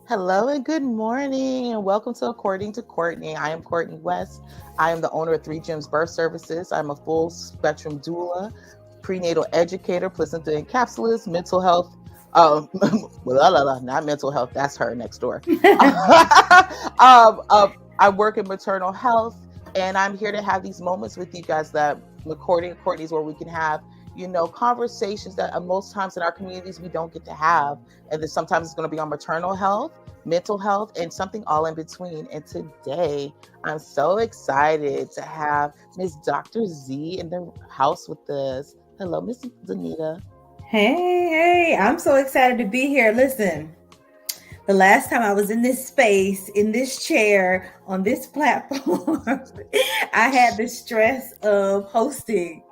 Hello and good morning, and welcome to According to Courtney. I am Courtney West. I am the owner of Three Gems Birth Services. I'm a full spectrum doula, prenatal educator, placenta encapsulist, mental health. Not mental health. That's her next door. I work in maternal health, and I'm here to have these moments with you guys that According to Courtney's where we can have conversations that most times in our communities we don't get to have, and then sometimes it's going to be on maternal health, mental health, and something all in between. And today I'm so excited to have Miss Dr. Z in the house with us. Hello, Miss Zanita. Hey, I'm so excited to be here. Listen, the last time I was in this space, in this chair, on this platform, I had the stress of hosting,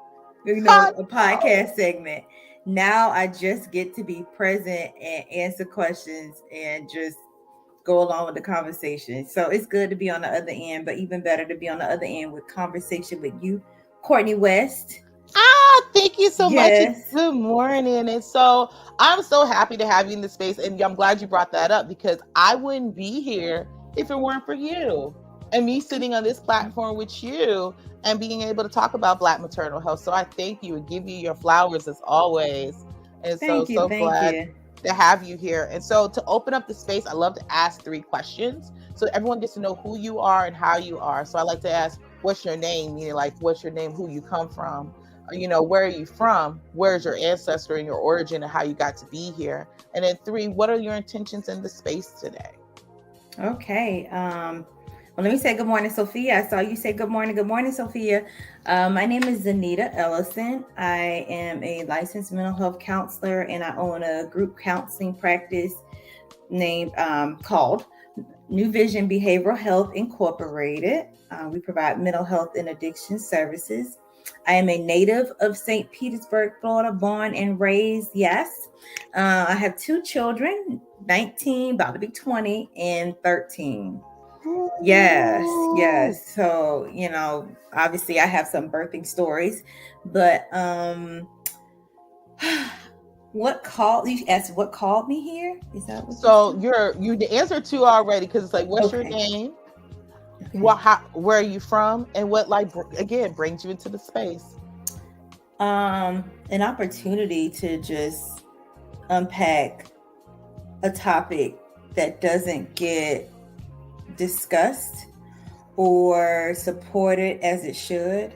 Hot. a podcast segment. Now I just get to be present and answer questions and just go along with the conversation. So it's good to be on the other end, but even better to be on the other end with conversation with you, Courtney West. Thank you so much. And Yes. good morning. And so I'm so happy to have you in the space. And I'm glad you brought that up because I wouldn't be here if it weren't for you and me sitting on this platform with you and being able to talk about Black maternal health. So I thank you and give you your flowers as always. And so, Thank you. so Thank glad you. to have you here. And so to open up the space, I love to ask 3 questions so everyone gets to know who you are and how you are. So I like to ask, what's your name? Meaning, like, what's your name, who you come from? Where are you from? Where's your ancestor and your origin and how you got to be here? And then 3, what are your intentions in the space today? Okay. Well, let me say good morning, Sophia. I saw you say good morning. Good morning, Sophia. My name is Zanita Ellison. I am a licensed mental health counselor, and I own a group counseling practice named called New Vision Behavioral Health Incorporated. We provide mental health and addiction services. I am a native of St. Petersburg, Florida, born and raised. Yes. I have 2 children, 19, about to be 20, and 13. Yes, Ooh. yes. So, obviously I have some birthing stories, but what called me here? Is that what you So said? you the answer to already because it's like, what's your Okay. name? Okay. Where are you from? And what again brings you into the space? An opportunity to just unpack a topic that doesn't get discussed or supported as it should,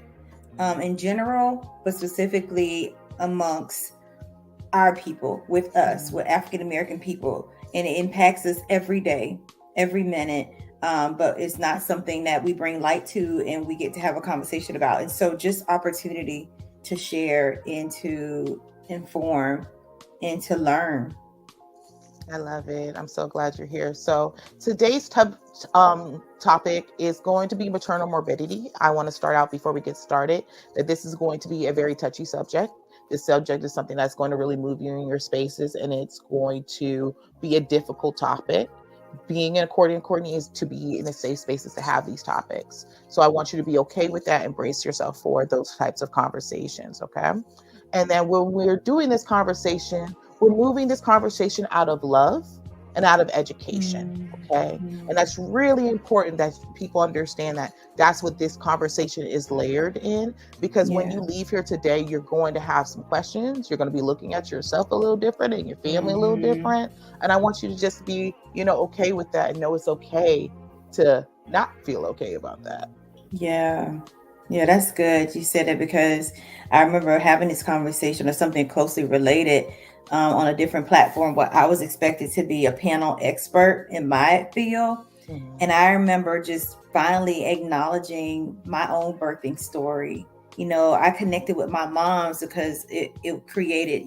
in general, but specifically amongst our people, with us, with African American people, and it impacts us every day, every minute. But it's not something that we bring light to and we get to have a conversation about. And so, just opportunity to share and to inform and to learn. I love it. I'm so glad you're here. So today's topic is going to be maternal morbidity. I want to start out before we get started that this is going to be a very touchy subject. This subject is something that's going to really move you in your spaces, and it's going to be a difficult topic. Being in according Courtney is to be in a safe spaces to have these topics. So I want you to be okay with that. Embrace yourself for those types of conversations. Okay. And then when we're doing this conversation, we're moving this conversation out of love and out of education. Okay. And that's really important that people understand that that's what this conversation is layered in. Because when Yeah. you leave here today, you're going to have some questions. You're going to be looking at yourself a little different and your family a little Mm-hmm. different. And I want you to just be, okay with that and know it's okay to not feel okay about that. Yeah. Yeah, that's good. You said it because I remember having this conversation or something closely related on a different platform where I was expected to be a panel expert in my field. Mhm. And I remember just finally acknowledging my own birthing story. I connected with my mom's because it created,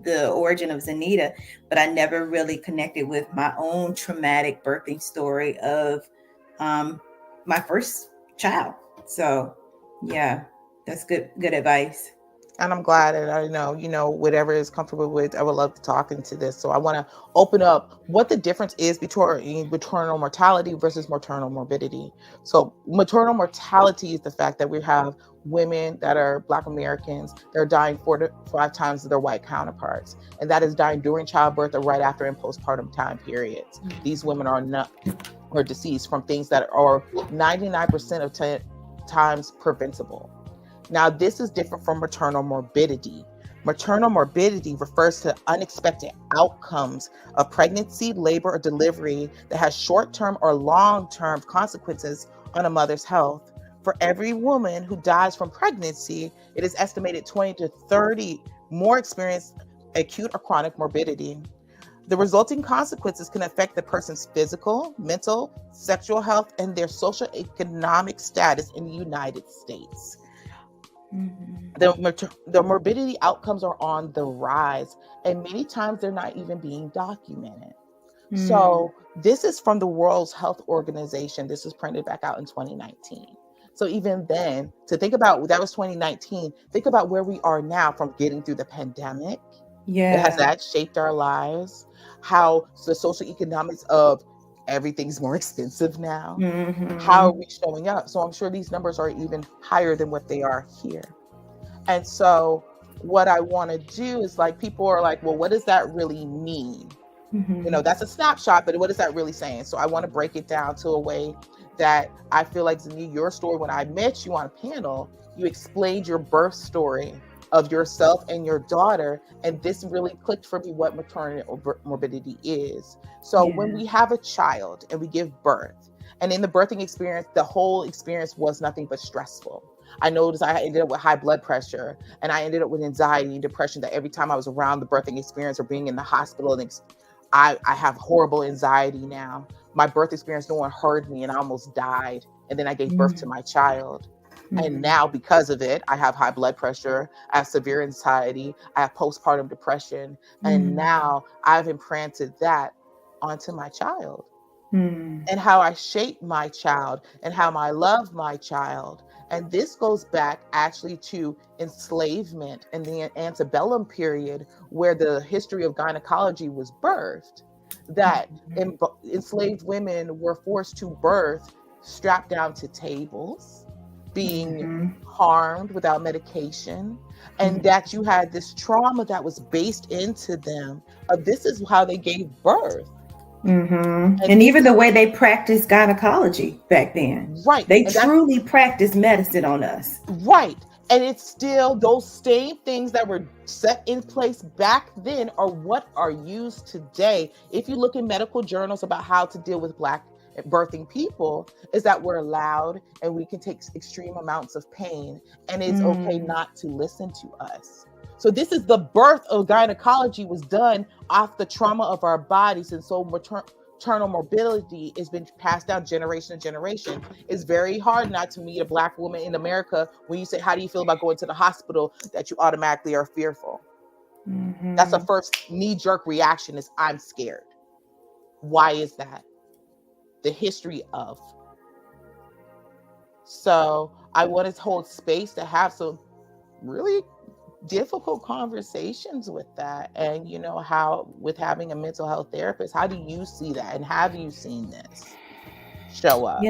the origin of Zanita, but I never really connected with my own traumatic birthing story of um, my first child. So, yeah, that's good advice. And I'm glad, and I know, whatever is comfortable with, I would love to talk into this. So I want to open up what the difference is between maternal mortality versus maternal morbidity. So maternal mortality is the fact that we have women that are Black Americans that are dying 4 to 5 times their white counterparts. And that is dying during childbirth or right after in postpartum time periods. These women are not or deceased from things that are 99% of times preventable. Now, this is different from maternal morbidity. Maternal morbidity refers to unexpected outcomes of pregnancy, labor, or delivery that has short-term or long-term consequences on a mother's health. For every woman who dies from pregnancy, it is estimated 20 to 30 more experience acute or chronic morbidity. The resulting consequences can affect the person's physical, mental, sexual health, and their social economic status in the United States. The morbidity outcomes are on the rise, and many times they're not even being documented. So this is from the World Health Organization. This was printed back out in 2019. So even then, to think about, that was 2019, think about where we are now from getting through the pandemic. Yeah. Has that shaped our lives? How the social economics of everything's more expensive now? How are we showing up? So I'm sure these numbers are even higher than what they are here. And so what I want to do is, like, people are like, well, what does that really mean? That's a snapshot, but what is that really saying? So I want to break it down to a way that I feel like, Zania, your story, when I met you on a panel, you explained your birth story of yourself and your daughter, and this really clicked for me what maternal morbidity is. So when we have a child and we give birth, and in the birthing experience, the whole experience was nothing but stressful. I noticed I ended up with high blood pressure, and I ended up with anxiety and depression, that every time I was around the birthing experience or being in the hospital, and I have horrible anxiety now. My birth experience, no one heard me, and I almost died. And then I gave birth to my child. And now, because of it, I have high blood pressure, I have severe anxiety, I have postpartum depression. And now I've implanted that onto my child. And how I shape my child and how I love my child. And this goes back actually to enslavement and the antebellum period, where the history of gynecology was birthed, that enslaved women were forced to birth strapped down to tables, being harmed without medication, and that you had this trauma that was based into them. This is how they gave birth. And even the way they practiced gynecology back then, right? They truly practiced medicine on us, right? And it's still those same things that were set in place back then are what are used today. If you look in medical journals about how to deal with Black birthing people, is that we're allowed and we can take extreme amounts of pain, and it's okay not to listen to us. So this is the birth of gynecology was done off the trauma of our bodies. And so maternal morbidity has been passed down generation to generation. It's very hard not to meet a Black woman in America when you say, how do you feel about going to the hospital, that you automatically are fearful. That's the first knee-jerk reaction, is I'm scared. Why is that? The history of. So I wanted to hold space to have some really difficult conversations with that. And how, with having a mental health therapist, how do you see that, and have you seen this show up?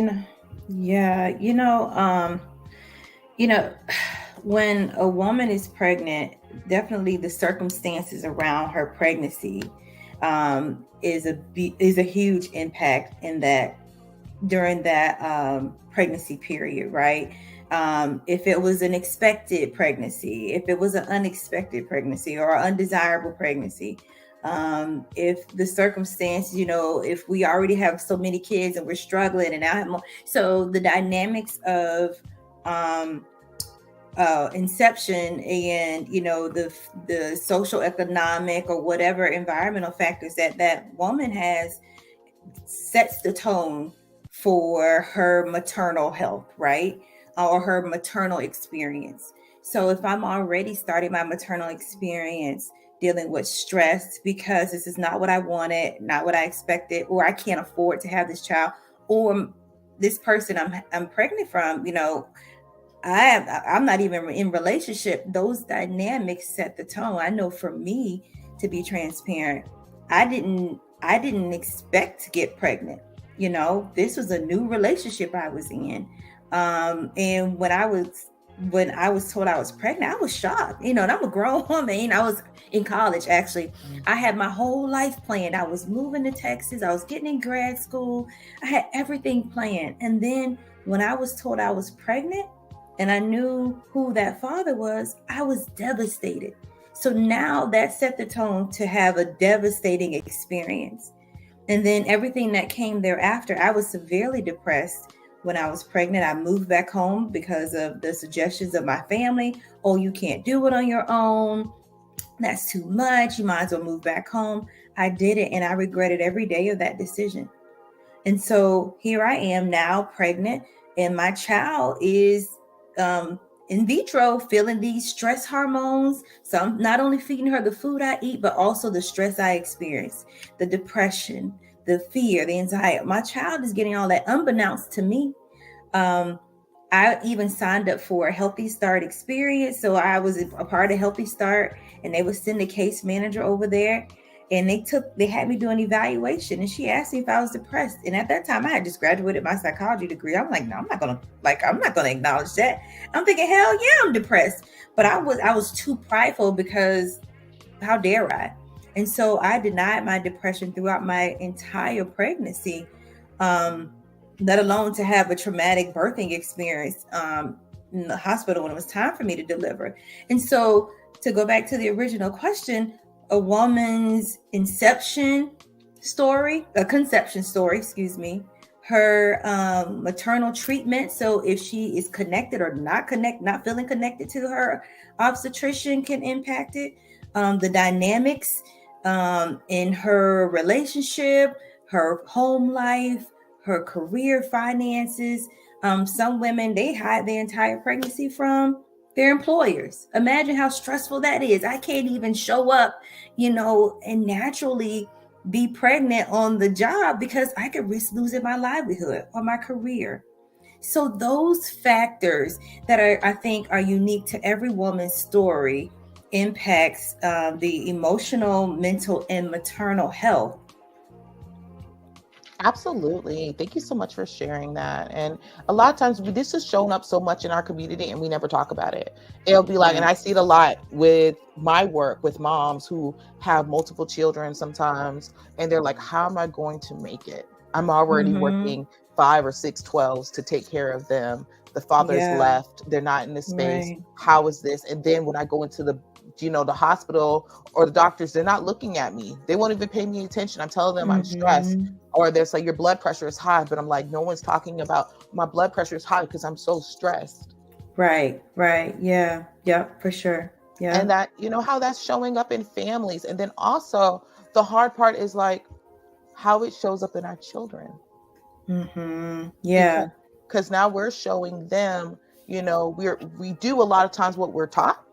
When a woman is pregnant, definitely the circumstances around her pregnancy is a huge impact in that, during that pregnancy period, right? If it was an expected pregnancy, if it was an unexpected pregnancy or undesirable pregnancy, if the circumstance, if we already have so many kids and we're struggling and now have more, so the dynamics of inception and the social, economic, or whatever environmental factors that woman has sets the tone for her maternal health, right? Or her maternal experience. So if I'm already starting my maternal experience dealing with stress because this is not what I wanted, not what I expected, or I can't afford to have this child, or this person I'm pregnant from, I'm not even in relationship. Those dynamics set the tone. I know for me, to be transparent, I didn't expect to get pregnant. This was a new relationship I was in. And when I was told I was pregnant, I was shocked. And I'm a grown woman. I was in college actually. I had my whole life planned. I was moving to Texas. I was getting in grad school. I had everything planned. And then when I was told I was pregnant and I knew who that father was, I was devastated. So now that set the tone to have a devastating experience. And then everything that came thereafter, I was severely depressed when I was pregnant. I moved back home because of the suggestions of my family. Oh, you can't do it on your own. That's too much. You might as well move back home. I did it, and I regretted every day of that decision. And so here I am now pregnant, and my child is in vitro feeling these stress hormones. So I'm not only feeding her the food I eat, but also the stress I experience, the depression, the fear, the anxiety. My child is getting all that unbeknownst to me. Um, I even signed up for a Healthy Start experience. So I was a part of Healthy Start, and they would send a case manager over there, and they had me do an evaluation, and she asked me if I was depressed. And at that time I had just graduated my psychology degree. I'm like, no, I'm not gonna acknowledge that. I'm thinking, hell yeah, I'm depressed. But I was too prideful, because how dare I? And so I denied my depression throughout my entire pregnancy. Um, Let alone to have a traumatic birthing experience in the hospital when it was time for me to deliver. And so, to go back to the original question, a woman's conception story, excuse me, her maternal treatment. So if she is connected or not feeling connected to her obstetrician can impact it. The dynamics in her relationship, her home life, her career, finances. Some women, they hide their entire pregnancy from their employers. Imagine how stressful that is. I can't even show up, and naturally be pregnant on the job because I could risk losing my livelihood or my career. So those factors that I think are unique to every woman's story impacts the emotional, mental, and maternal health. Absolutely. Thank you so much for sharing that. And a lot of times this has shown up so much in our community and we never talk about it. It'll be like, and Right. I see it a lot with my work with moms who have multiple children sometimes, and they're like, how am I going to make it? I'm already Mm-hmm. working 5 or 6 12s to take care of them. The father is Yeah. left. They're not in this space. Right. How is this? And then when I go into the hospital or the doctors, they're not looking at me. They won't even pay me attention. I'm telling them I'm stressed, Mm-hmm. or there's like your blood pressure is high, but I'm like, no one's talking about my blood pressure is high because I'm so stressed. Right. Right. Yeah. Yep. For sure. And Yeah. that, how that's showing up in families. And then also the hard part is like how it shows up in our children, Mm-hmm. because Yeah. now we're showing them, we do a lot of times what we're taught.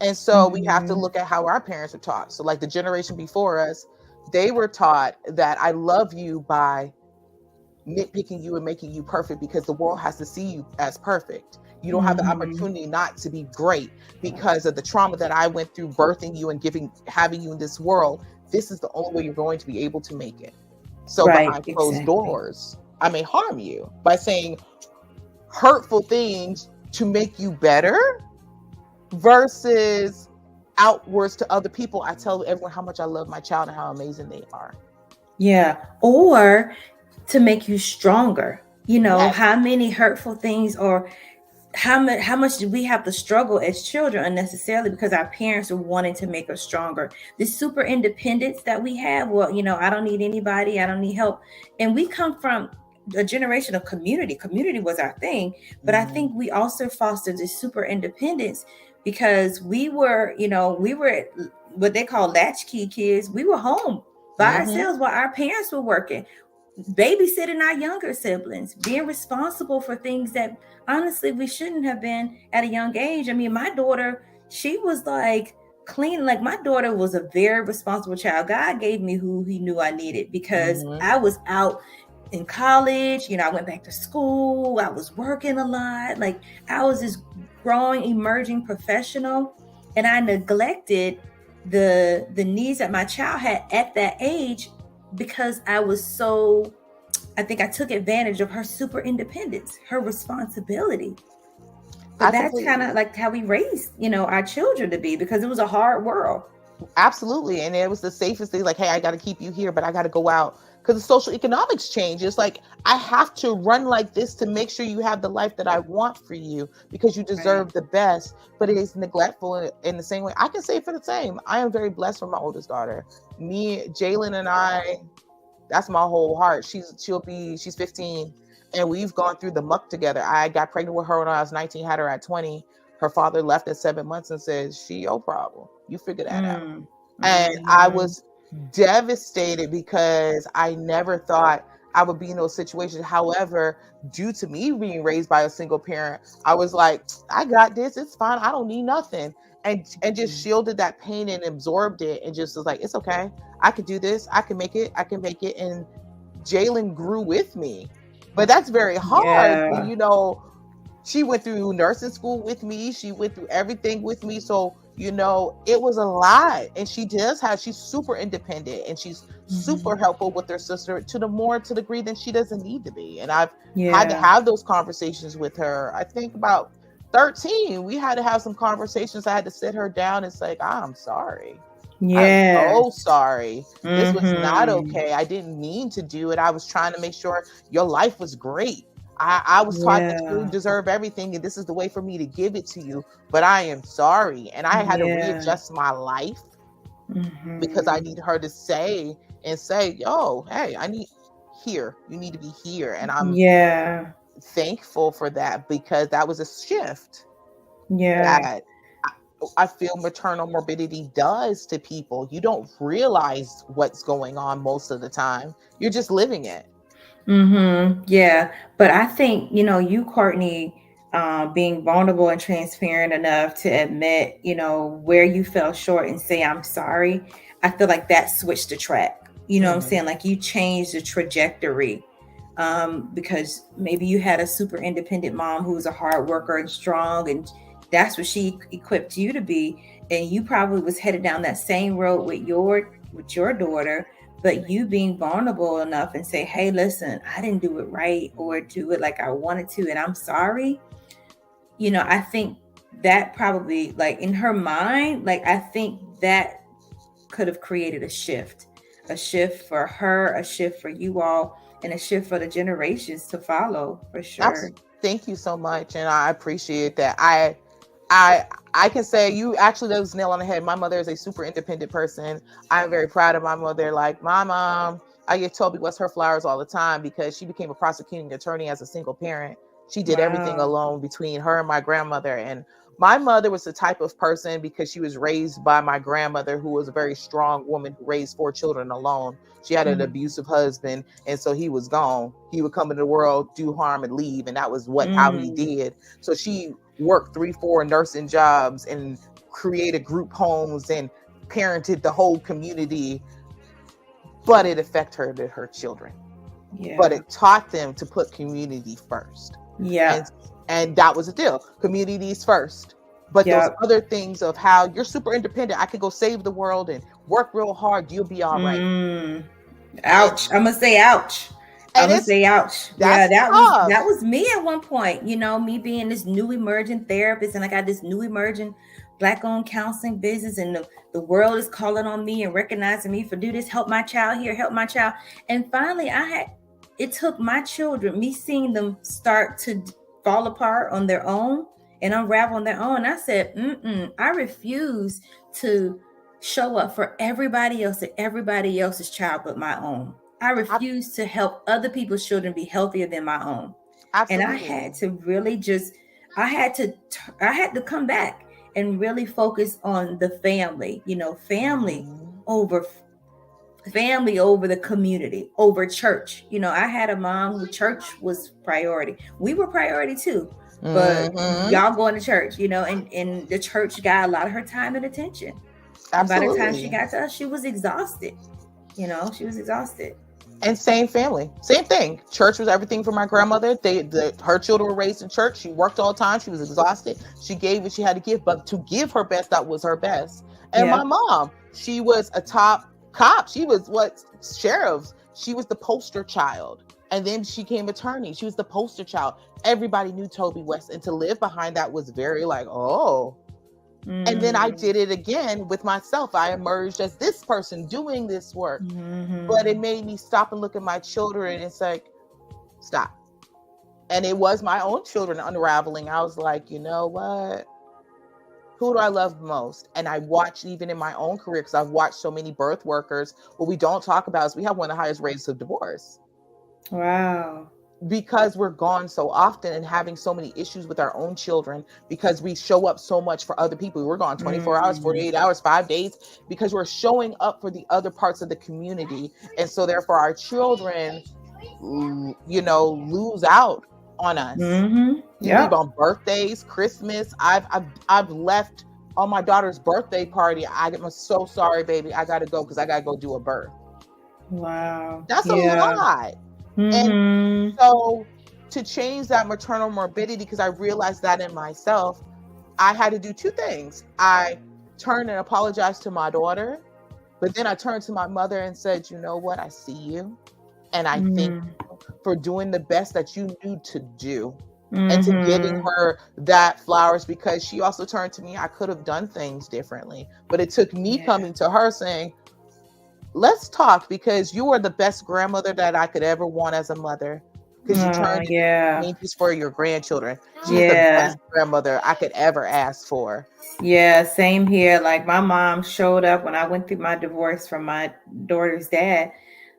And so we have to Mm-hmm. look at how our parents are taught. So like the generation before us, they were taught that I love you by nitpicking you and making you perfect because the world has to see you as perfect. You don't have the Mm-hmm. opportunity not to be great because of the trauma that I went through birthing you and having you in this world. This is the only way you're going to be able to make it. So Right. behind closed Exactly. doors, I may harm you by saying hurtful things to make you better versus outwards to other people. I tell everyone how much I love my child and how amazing they are. Yeah. Or to make you stronger. Yes. How many hurtful things, or how much do we have to struggle as children unnecessarily because our parents are wanting to make us stronger? This super independence that we have, well, I don't need anybody, I don't need help. And we come from a generation of community was our thing. But I Mm-hmm. think we also fostered this super independence because we were what they call latchkey kids. We were home by Mm-hmm. ourselves while our parents were working, babysitting our younger siblings, being responsible for things that honestly we shouldn't have been at a young age. I mean, my daughter, she was like clean. Like, my daughter was a very responsible child. God gave me who he knew I needed because Mm-hmm. I was out. in college, I went back to school. I was working a lot. Like I was this growing, emerging professional, and I neglected the needs that my child had at that age because I think I took advantage of her super independence, her responsibility. But I that's kind completely of like how we raised, our children to be, because it was a hard world. Absolutely. And it was the safest thing, like, hey, I got to keep you here, but I got to go out because the social economics change. It's like, I have to run like this to make sure you have the life that I want for you because you Right. deserve the best. But it is neglectful in the same way. I can say for the same. I am very blessed for my oldest daughter. Me, Jalen, and I, that's my whole heart. She's 15, and we've gone through the muck together. I got pregnant with her when I was 19, had her at 20. Her father left at 7 months and said, she your problem. You figure that out. Mm. And I Mm-hmm. was devastated because I never thought I would be in those situations. However, due to me being raised by a single parent, I was like, I got this. It's fine. I don't need nothing. And just shielded that pain and absorbed it and just was like, it's okay. I can do this. I can make it. I can make it. And Jalen grew with me. But that's very hard. Yeah. She went through nursing school with me. She went through everything with me. So, it was a lot. And she's super independent and she's super Mm-hmm. helpful with her sister to the degree that she doesn't need to be. And I've had to Yeah. have those conversations with her. I think about 13, we had to have some conversations. I had to sit her down and say, I'm sorry. I'm Yeah. so sorry. This was not Mm-hmm. okay. I didn't mean to do it. I was trying to make sure your life was great. I was taught that you Yeah. deserve everything and this is the way for me to give it to you. But I am sorry. And I had to Yeah. readjust my life because I Mm-hmm. need her to say, yo, hey, I need here. You need to be here. And I'm Yeah. thankful for that because that was a shift Yeah. that I feel maternal morbidity does to people. You don't realize what's going on most of the time. You're just living it. Mm-hmm. Yeah. But I think, you, Courtney, being vulnerable and transparent enough to admit, where you fell short and say, I'm sorry. I feel like that switched the track. You know what I'm Hmm. saying? Like you changed the trajectory. Because maybe you had a super independent mom who was a hard worker and strong, and that's what she equipped you to be. And you probably was headed down that same road with your daughter, but you being vulnerable enough and say, hey, listen, I didn't do it right or do it like I wanted to, and I'm sorry. I think that probably, like in her mind, like I think that could have created a shift for her, a shift for you all, and a shift for the generations to follow, for sure. Thank you so much, and I appreciate that. I can say you actually that was nail on the head. My mother is a super independent person. I'm very proud of my mother. Like my mom, I get Toby West her flowers all the time because she became a prosecuting attorney as a single parent. She did everything Wow. alone between her and my grandmother. And my mother was the type of person because she was raised by my grandmother, who was a very strong woman who raised 4 children alone. She had an Mm. abusive husband, and so he was gone. He would come into the world, do harm, and leave, and that was how he Mm. did. So she worked 3, 4 nursing jobs and created group homes and parented the whole community, but it affected her children. But Yeah. it taught them to put community first. And Yeah. and that was the deal. Communities first. But those Yep. other things of how you're super independent, I could go save the world and work real hard, you'll be all right. Mm. And Ouch. I'm gonna say ouch. I'm and gonna it's say ouch. Yeah, that's that was tough. that was me at one point. Me being this new emerging therapist, and I got this new emerging black-owned counseling business, and the world is calling on me and recognizing me for do this, help my child here, help my child. And finally, it took my children, me seeing them start to fall apart on their own and unravel on their own. I said, I refuse to show up for everybody else and everybody else's child but my own. I Ab- refuse to help other people's children be healthier than my own. And I had Absolutely. to really I had to, I had to come back and really focus on the family, Mhm. over family over the community, over church. I had a mom who church was priority. We were priority too, but Mhm. y'all going to church, and the church got a lot of her time and attention. And by the time she Absolutely. got to us, she was exhausted. She was exhausted. And same family, same thing. Church was everything for my grandmother. Her children were raised in church. She worked all the time. She was exhausted. She gave what she had to give, but to give her best, that was her best. And my Yeah. mom, she was a top cop. She was sheriffs. She was the poster child. And then she became attorney. She was the poster child. Everybody knew Toby West. And to live behind that was very like, oh. And then I did it again with myself. I emerged as this person doing this work. But it made me stop and look at my children, and it's like, stop. And it was my own children unraveling. I was like, you know what? Who do I love most? And I watched even in my own career, because I've watched so many birth workers. What we don't talk about is we have one of the highest rates of divorce. Wow. Because we're gone so often and having so many issues with our own children, because we show up so much for other people. We're gone 24 hours, 48 hours, 5 days, because we're showing up for the other parts of the community. And so therefore our children, lose out on us. You leave on birthdays, Christmas. I've left on my daughter's birthday party. I'm so sorry, baby. I got to go because I got to go do a birth. Wow. That's a lot. And so to change that maternal morbidity, because I realized that in myself, I had to do two things. I turned and apologized to my daughter, but then I turned to my mother and said, you know what? I see you. And I thank you for doing the best that you knew to do. And to giving her that flowers, because she also turned to me. I could have done things differently, but it took me coming to her saying, let's talk, because you are the best grandmother that I could ever want as a mother, because you turned changes for your grandchildren. She's the best grandmother I could ever ask for. Yeah, same here. Like my mom showed up when I went through my divorce from my daughter's dad.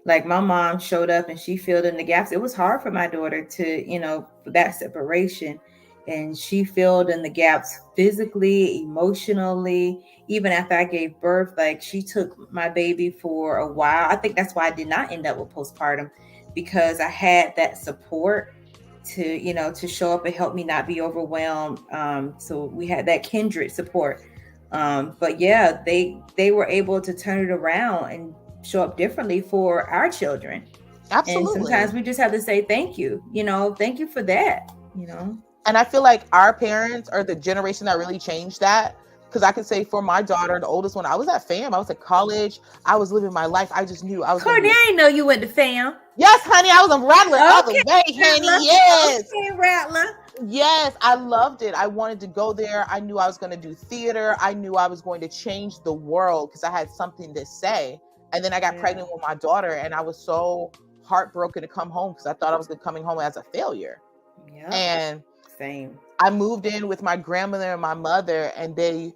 Like my mom showed up and she filled in the gaps. It was hard for my daughter to, that separation. And she filled in the gaps physically, emotionally. Even after I gave birth, like she took my baby for a while. I think that's why I did not end up with postpartum, because I had that support to show up and help me not be overwhelmed. So we had that kindred support. But yeah, they were able to turn it around and show up differently for our children. Absolutely. And sometimes we just have to say thank you. Thank you for that. And I feel like our parents are the generation that really changed that. Because I could say for my daughter, the oldest one, I was at FAM. I was at college. I was living my life. I just knew I was. Courtney, I didn't know you went to FAM. Yes, honey. I was a rattler all the way, honey. Yes. Okay, rattler. Yes, I loved it. I wanted to go there. I knew I was going to do theater. I knew I was going to change the world because I had something to say. And then I got pregnant with my daughter, and I was so heartbroken to come home because I thought I was coming home as a failure. Yeah. And same. I moved in with my grandmother and my mother, and they,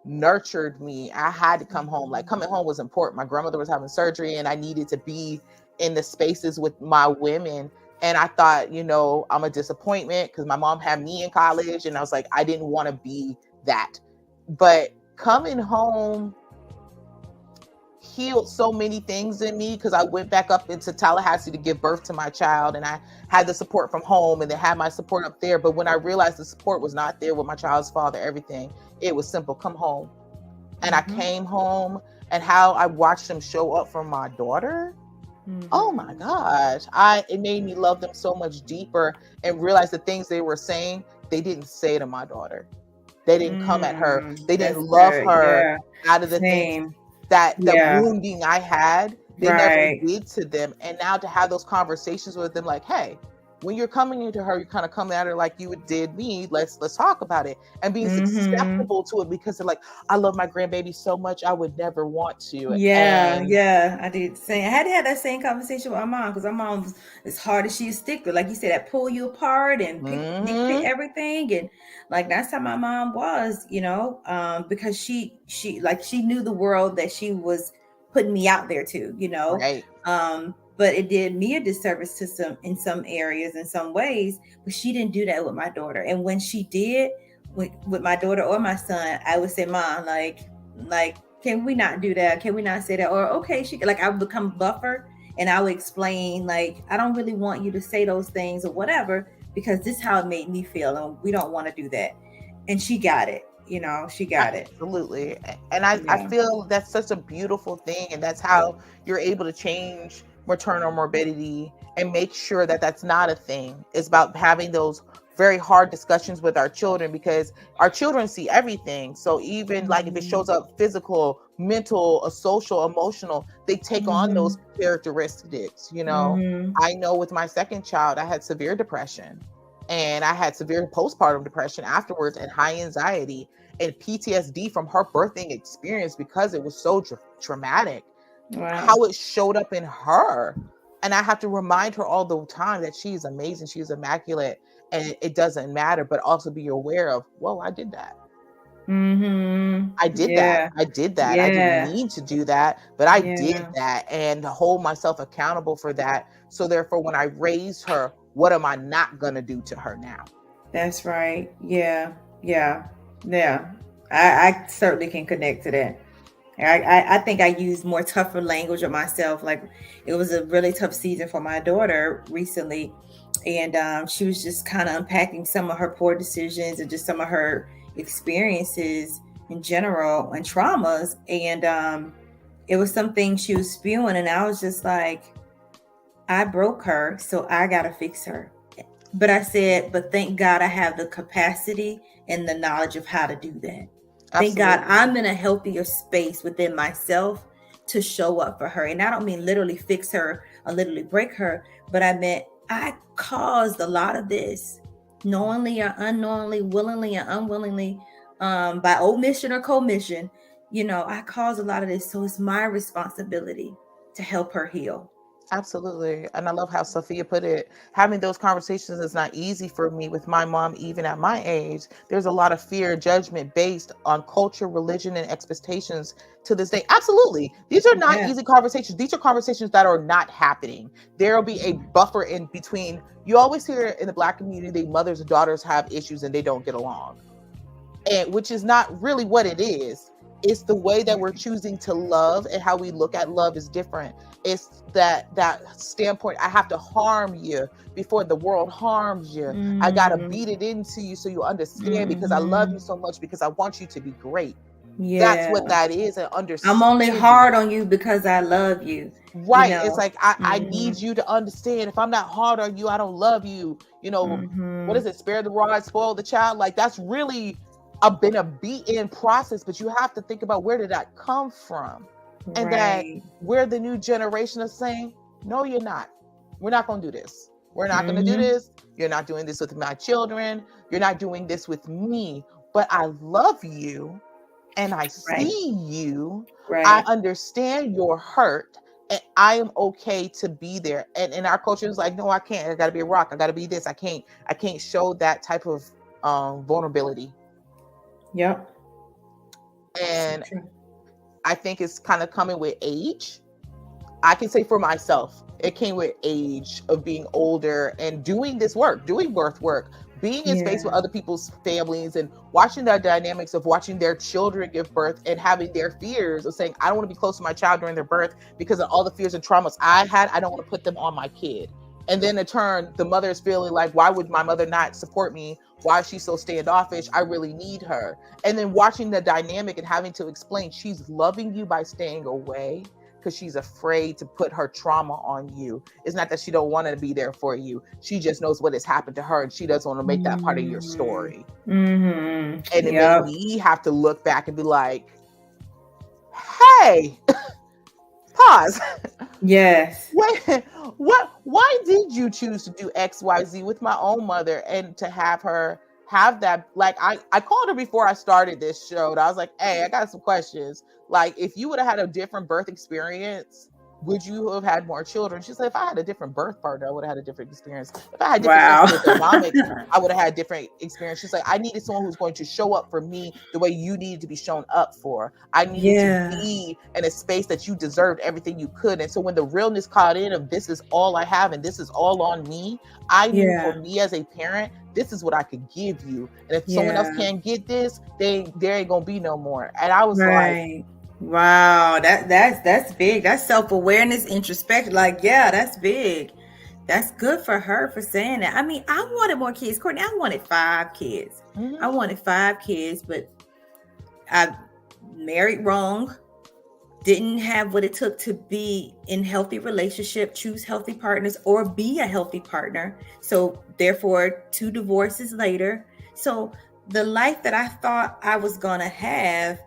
nurtured me. I had to come home. Like coming home was important. My grandmother was having surgery, and I needed to be in the spaces with my women. And I thought, I'm a disappointment because my mom had me in college, and I was like, I didn't want to be that. But coming home healed so many things in me, because I went back up into Tallahassee to give birth to my child, and I had the support from home and they had my support up there. But when I realized the support was not there with my child's father, everything, it was simple, come home. And I came home, and how I watched them show up for my daughter. Oh my gosh. It made me love them so much deeper and realize the things they were saying, they didn't say to my daughter. They didn't come at her. They didn't love her out of the things that the wounding I had, they never did to them. And now to have those conversations with them, like, hey, when you're coming into her, you kind of come at her like you did me. Let's talk about it, and being susceptible to it, because they're like, I love my grandbaby so much, I would never want to. I did say I had to have that same conversation with my mom, because my mom was as hard as she is stickler, like you said, that pull you apart and pick everything, and like that's how my mom was, because she knew the world that she was putting me out there to, Right. But it did me a disservice in some areas, in some ways. But she didn't do that with my daughter. And when she did with my daughter or my son, I would say, Mom, like, can we not do that? Can we not say that? Or okay, I would become buffer, and I would explain, like, I don't really want you to say those things or whatever, because this is how it made me feel, and we don't want to do that. And she got it. She got it. Absolutely. And I feel that's such a beautiful thing, and that's how you're able to change maternal morbidity and make sure that that's not a thing. It's about having those very hard discussions with our children, because our children see everything. So even like if it shows up physical, mental, social, emotional, they take on those characteristics. I know with my second child, I had severe depression, and I had severe postpartum depression afterwards, and high anxiety and PTSD from her birthing experience, because it was so traumatic. Wow. How it showed up in her. And I have to remind her all the time that she's amazing, she's immaculate, and it doesn't matter, but also be aware of, whoa, I did that. I did that. Yeah. I did that. I didn't Yeah. mean to do that, but I did Yeah. that, and to hold myself accountable for that. So therefore, when I raise her, what am I not going to do to her now? That's right. Yeah. Yeah. Yeah. I certainly can connect to that. I think I used more tougher language of myself. Like, it was a really tough season for my daughter recently, and she was just kind of unpacking some of her poor decisions and just some of her experiences in general and traumas. And it was something she was spewing, and I was just like, I broke her, so I gotta fix her. But I said, but thank God I have the capacity and the knowledge of how to do that. Thank God I'm in a healthier space within myself to show up for her. And I don't mean literally fix her or literally break her, but I meant I caused a lot of this, knowingly or unknowingly, willingly or unwillingly, by omission or commission. I caused a lot of this. So it's my responsibility to help her heal. Absolutely. And I love how Sophia put it. Having those conversations is not easy for me with my mom, even at my age. There's a lot of fear, judgment based on culture, religion, and expectations to this day. Absolutely. These are not easy conversations. These are conversations that are not happening. There will be a buffer in between. You always hear in the Black community, mothers and daughters have issues and they don't get along. And which is not really what it is. It's the way that we're choosing to love, and how we look at love is different. It's that standpoint. I have to harm you before the world harms you. I gotta beat it into you so you understand, because I love you so much, because I want you to be great. That's what that is. And understand. I'm only hard on you because I love you. Right. It's like, I need you to understand. If I'm not hard on you, I don't love you. What is it? Spare the rod, spoil the child. Like, that's really been a beaten process, but you have to think about, where did that come from? And that we're the new generation of saying, no, you're not. We're not going to do this. We're not going to do this. You're not doing this with my children. You're not doing this with me. But I love you, and I see you. I understand your hurt, and I am okay to be there. And in our culture, it's like, no, I can't. I got to be a rock. I got to be this. I can't show that type of vulnerability. Yep. And I think it's kind of coming with age. I can say for myself, it came with age of being older and doing this work, doing birth work, being in space with other people's families, and watching the dynamics of watching their children give birth and having their fears of saying, I don't want to be close to my child during their birth because of all the fears and traumas I had. I don't want to put them on my kid. And then in turn, the mother is feeling like, why would my mother not support me? Why is she so standoffish? I really need her. And then watching the dynamic and having to explain, she's loving you by staying away because she's afraid to put her trauma on you. It's not that she don't want to be there for you. She just knows what has happened to her, and she doesn't want to make that part of your story. And it made me have to look back and be like, hey, pause. Yes. Why did you choose to do XYZ with my own mother, and to have her have that? Like, I called her before I started this show, and I was like, hey, I got some questions. Like, if you would have had a different birth experience, would you have had more children? She said, if I had a different birth partner, I would have had a different experience. If I had different socioeconomics, I would have had a different experience. She's like, I needed someone who's going to show up for me the way you needed to be shown up for. I needed to be in a space that you deserved everything you could. And so when the realness caught in of, this is all I have and this is all on me, I knew for me as a parent, this is what I could give you. And if someone else can't get this, there ain't gonna be no more. And I was like, wow, that's big. That's self-awareness, introspection. Like, that's big. That's good for her for saying that. I mean, I wanted more kids, Courtney. I wanted 5 kids. I wanted 5 kids, but I married wrong. didn't have what it took to be in healthy relationship, choose healthy partners, or be a healthy partner. So therefore, 2 divorces later. So the life that I thought I was going to have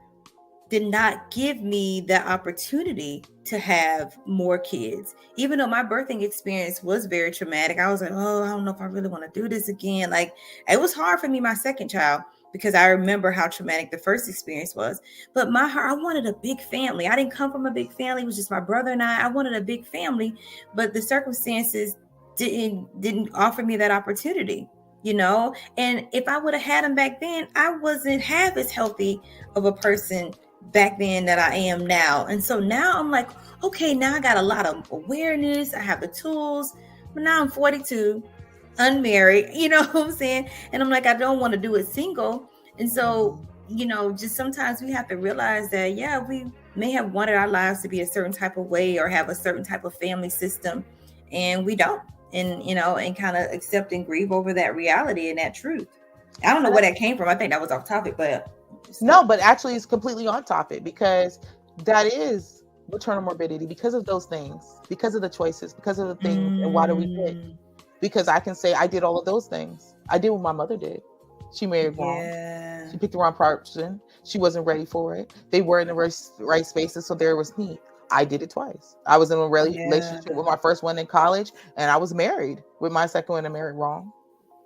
did not give me the opportunity to have more kids. Even though my birthing experience was very traumatic, I was like, oh, I don't know if I really want to do this again. Like, it was hard for me, my second child, because I remember how traumatic the first experience was. But my heart, I wanted a big family. I didn't come from a big family. It was just my brother and I. I wanted a big family, but the circumstances didn't offer me that opportunity, you know? And if I would have had them back then, I wasn't half as healthy of a person back then that I am now. And so now I'm like, okay, now I got a lot of awareness. I have the tools. But now I'm 42, unmarried, you know what I'm saying? And I'm like, I don't want to do it single. And so, you know, just sometimes we have to realize that, yeah, we may have wanted our lives to be a certain type of way or have a certain type of family system, and we don't. And, you know, and kind of accept and grieve over that reality and that truth. I don't know where that came from. I think that was off topic, but no, but actually it's completely on topic, because that is maternal morbidity, because of those things, because of the choices, because of the things. And why do we pick? Because I can say I did all of those things. I did what my mother did. She married wrong. She picked the wrong person. She wasn't ready for it. They were in the right spaces, so there was need. I did it twice. I was in a relationship with my first one in college, and I was married with my second one and married wrong.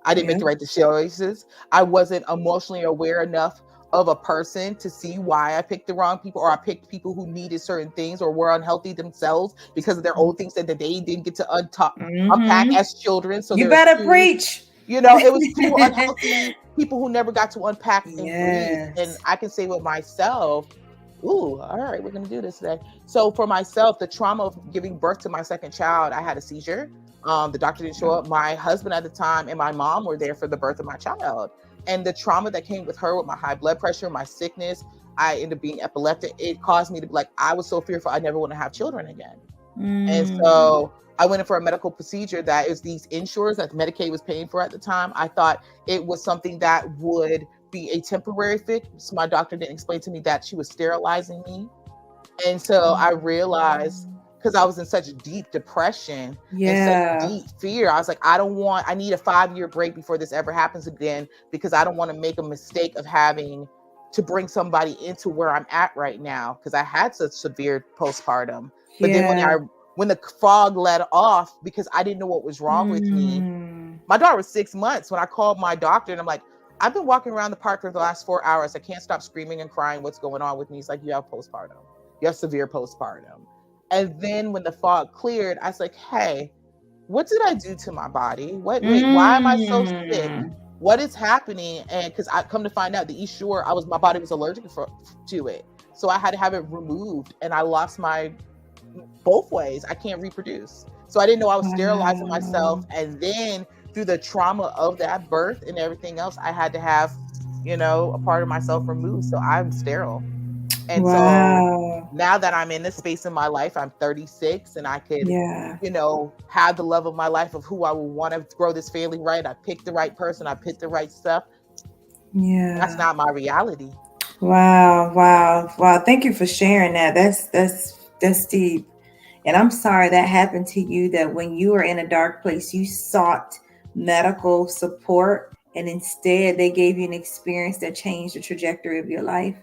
I didn't make the right choices. I wasn't emotionally aware enough of a person to see why I picked the wrong people, or I picked people who needed certain things or were unhealthy themselves because of their old things that they didn't get to unpack as children. So you better preach. You know, it was two unhealthy people who never got to unpack and breathe. And I can say with myself, ooh, all right, we're going to do this today. So for myself, the trauma of giving birth to my second child, I had a seizure. The doctor didn't show up. My husband at the time and my mom were there for the birth of my child. And the trauma that came with her, with my high blood pressure, my sickness, I ended up being epileptic. It caused me to be like, I was so fearful I never want to have children again. And so I went in for a medical procedure that is these insurers that Medicaid was paying for at the time. I thought it was something that would be a temporary fix. So my doctor didn't explain to me that she was sterilizing me. And so I realized, because I was in such deep depression and such deep fear, I was like, I need a 5-year break before this ever happens again, because I don't want to make a mistake of having to bring somebody into where I'm at right now, because I had such severe postpartum. But then when the fog let off, because I didn't know what was wrong with me, my daughter was 6 months when I called my doctor, and I'm like, I've been walking around the park for the last 4 hours. I can't stop screaming and crying. What's going on with me? He's like, you have postpartum. You have severe postpartum. And then when the fog cleared, I was like, hey, what did I do to my body? Why am I so sick? What is happening? And because I come to find out, the East Shore, my body was allergic to it. So I had to have it removed, and I lost both ways. I can't reproduce. So I didn't know I was sterilizing myself. And then through the trauma of that birth and everything else, I had to have, a part of myself removed. So I'm sterile. And so now that I'm in this space in my life, I'm 36, and I could, have the love of my life of who I would want to grow this family right. I picked the right person. I picked the right stuff. Yeah. That's not my reality. Wow. Thank you for sharing that. That's deep. And I'm sorry that happened to you, that when you were in a dark place, you sought medical support, and instead they gave you an experience that changed the trajectory of your life.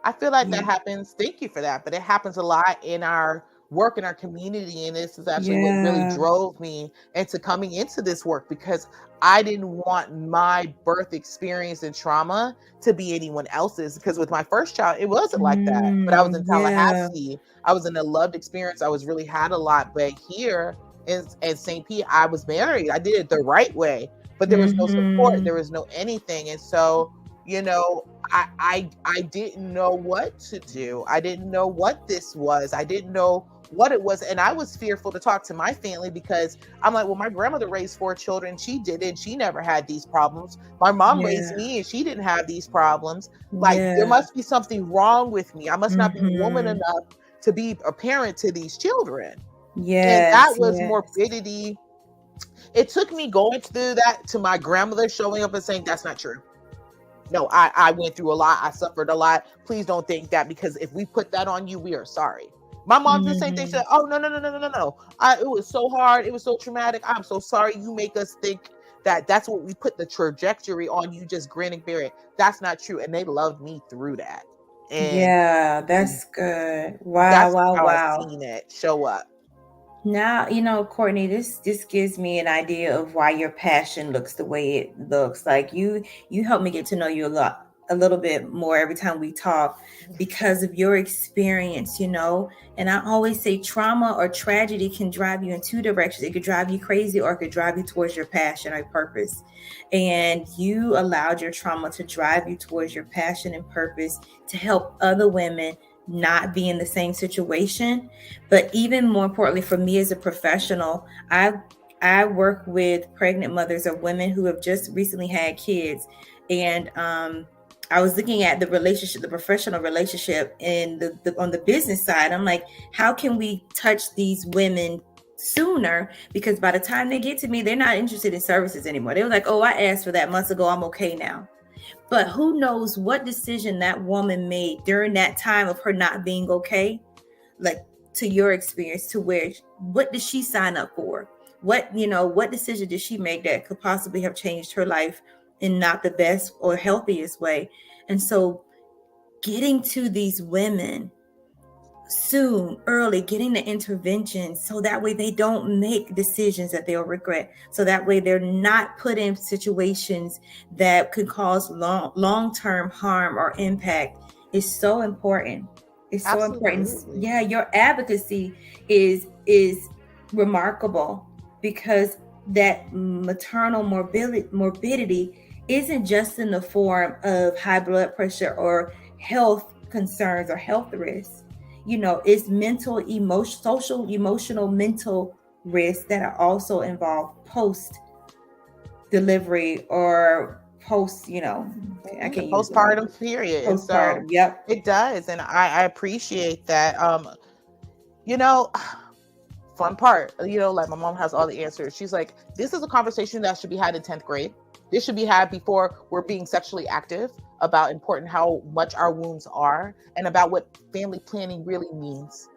I feel like that happens. Thank you for that. But it happens a lot in our work, in our community. And this is actually what really drove me into coming into this work, because I didn't want my birth experience and trauma to be anyone else's. Because with my first child, it wasn't like that. But I was in Tallahassee. I was in a loved experience. I really had a lot. But here in St. Pete, I was married. I did it the right way. But there was no support. There was no anything. And so, I didn't know what to do. I didn't know what this was. I didn't know what it was. And I was fearful to talk to my family, because I'm like, well, my grandmother raised 4 children. She did it. She never had these problems. My mom raised me, and she didn't have these problems. Like, there must be something wrong with me. I must not be woman enough to be a parent to these children. And that was morbidity. It took me going through that to my grandmother showing up and saying, that's not true. No, I went through a lot. I suffered a lot. Please don't think that because if we put that on you, we are sorry. My mom did the same thing. She Mm-hmm. said, "Oh no, no, no, no, no, no, no! It was so hard. It was so traumatic. I'm so sorry. You make us think that that's what we put the trajectory on you. Just grin and bear it. That's not true." And they loved me through that, and Yeah, that's good. Wow, that's wow, how I wow. seen it show up. Now, Courtney, this gives me an idea of why your passion looks the way it looks. Like you help me get to know you a little bit more every time we talk because of your experience. And I always say trauma or tragedy can drive you in two directions. It could drive you crazy or it could drive you towards your passion or purpose. And you allowed your trauma to drive you towards your passion and purpose to help other women not be in the same situation. But even more importantly, for me as a professional, I work with pregnant mothers or women who have just recently had kids, and I was looking at the relationship, the professional relationship, and the on the business side. I'm like, how can we touch these women sooner? Because by the time they get to me, they're not interested in services anymore. They were like, "Oh, I asked for that months ago. I'm okay now." But who knows what decision that woman made during that time of her not being okay? Like, to your experience, to where, what did she sign up for? What decision did she make that could possibly have changed her life in not the best or healthiest way? And so getting to these women soon, early, getting the intervention so that way they don't make decisions that they'll regret. So that way they're not put in situations that could cause long-term harm or impact is so important. It's so important. Absolutely. Yeah, your advocacy is remarkable because that maternal morbidity isn't just in the form of high blood pressure or health concerns or health risks. It's mental, social, emotional, mental risks that are also involved post delivery or post, I The can't use the word postpartum period. So postpartum. Yep. it does, and I appreciate that. You know, fun part, like my mom has all the answers. She's like, this is a conversation that should be had in 10th grade. This should be had before we're being sexually active about important how much our wounds are and about what family planning really means.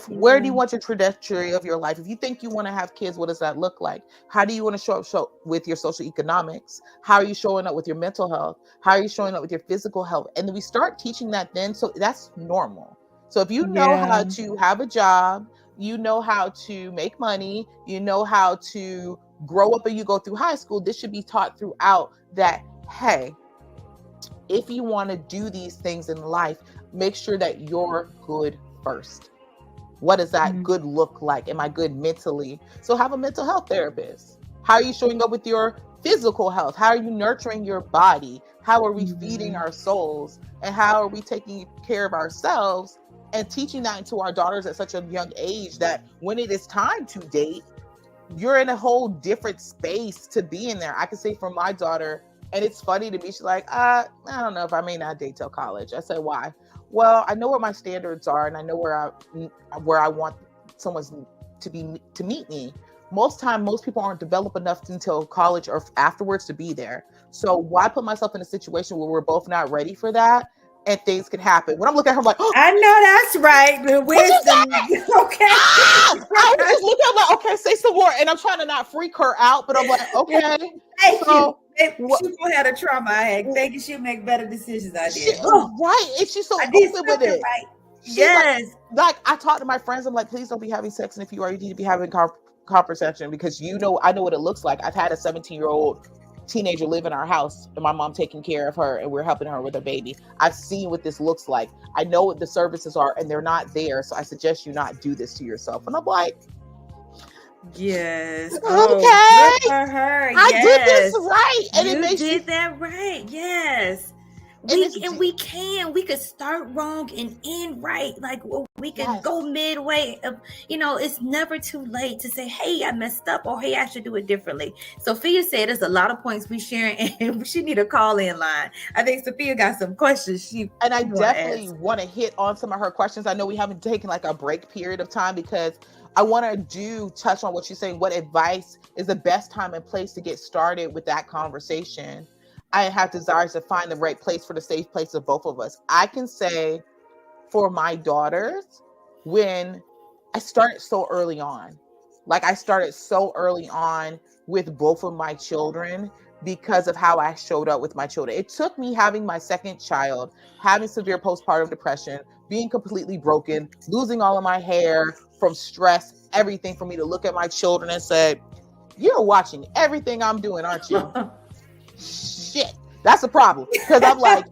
Where do Yeah. you want your trajectory of your life? If you think you want to have kids, what does that look like? How do you want to show up with your social economics? How are you showing up with your mental health? How are you showing up with your physical health? And then we start teaching that then. So that's normal. So if you know how Yeah. to have a job, you know how to make money, you know how to grow up and you go through high school, this should be taught throughout that, hey, if you want to do these things in life, make sure that you're good first. What does that Mhm. good look like? Am I good mentally? So have a mental health therapist. How are you showing up with your physical health? How are you nurturing your body? How are we feeding Mhm. our souls? And how are we taking care of ourselves and teaching that into our daughters at such a young age that when it is time to date, you're in a whole different space to be in there. I can say for my daughter, and it's funny to me, she's like, I don't know if I may not date till college. I said, why? Well, I know where my standards are and I know where I want someone to meet me. Most people aren't developed enough until college or afterwards to be there. So why put myself in a situation where we're both not ready for that and things can happen? When I'm looking at her, I'm like, oh, I know that's right. The what you wisdom. say? Okay. I was just looking, I'm like, okay, say some more. And I'm trying to not freak her out, but I'm like, okay. Thank you. So what She had a trauma I had. Thank you. She'll make better decisions. I she did. Oh, right. And she's so I did open with something it. right. She's Yes. like I talk to my friends, I'm like, please don't be having sex. And if you are, you need to be having conversation because I know what it looks like. I've had a 17-year-old teenager live in our house and my mom taking care of her and we're helping her with her baby. I've seen what this looks like. I know what the services are and they're not there. So I suggest you not do this to yourself. And I'm like, Yes. Oh, good okay, for her. I did this Yes. right. And it You makes you, did that right. Yes. and We it's, and we can. We could start wrong and end right. Like, well, we could yes. go midway. It's never too late to say, "Hey, I messed up," or "Hey, I should do it differently." Sophia said, "There's a lot of points we sharing, and she need a call in line." I think Sophia got some questions she And I want to definitely ask. want to hit on some of her questions. I know we haven't taken like a break period of time because I want to touch on what she's saying. What advice is the best time and place to get started with that conversation? I have desires to find the right place for the safe place of both of us. I can say for my daughters, when I started so early on, like I started so early on with both of my children because of how I showed up with my children. It took me having my second child, having severe postpartum depression, being completely broken, losing all of my hair from stress, everything, for me to look at my children and say, "You're watching everything I'm doing, aren't you?" Shit, that's a problem. Because I'm like,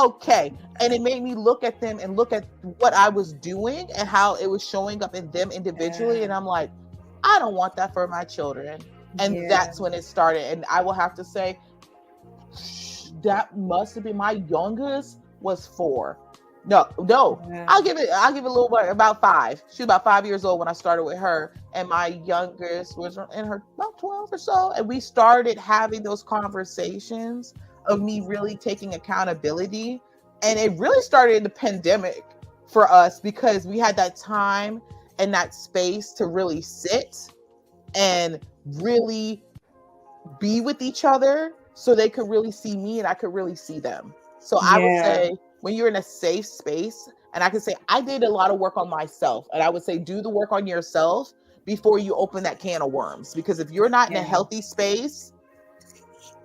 okay. And it made me look at them and look at what I was doing and how it was showing up in them individually. And I'm like, I don't want that for my children. And that's when it started. And I will have to say, that must have been, my youngest was 4. No, I'll give it a little bit, about 5. She was about 5 years old when I started with her, and my youngest was in her about 12 or so. And we started having those conversations of me really taking accountability. And it really started in the pandemic for us, because we had that time and that space to really sit and really be with each other, so they could really see me and I could really see them. So I would say, when you're in a safe space, and I can say I did a lot of work on myself, and I would say do the work on yourself before you open that can of worms. Because if you're not in a healthy space,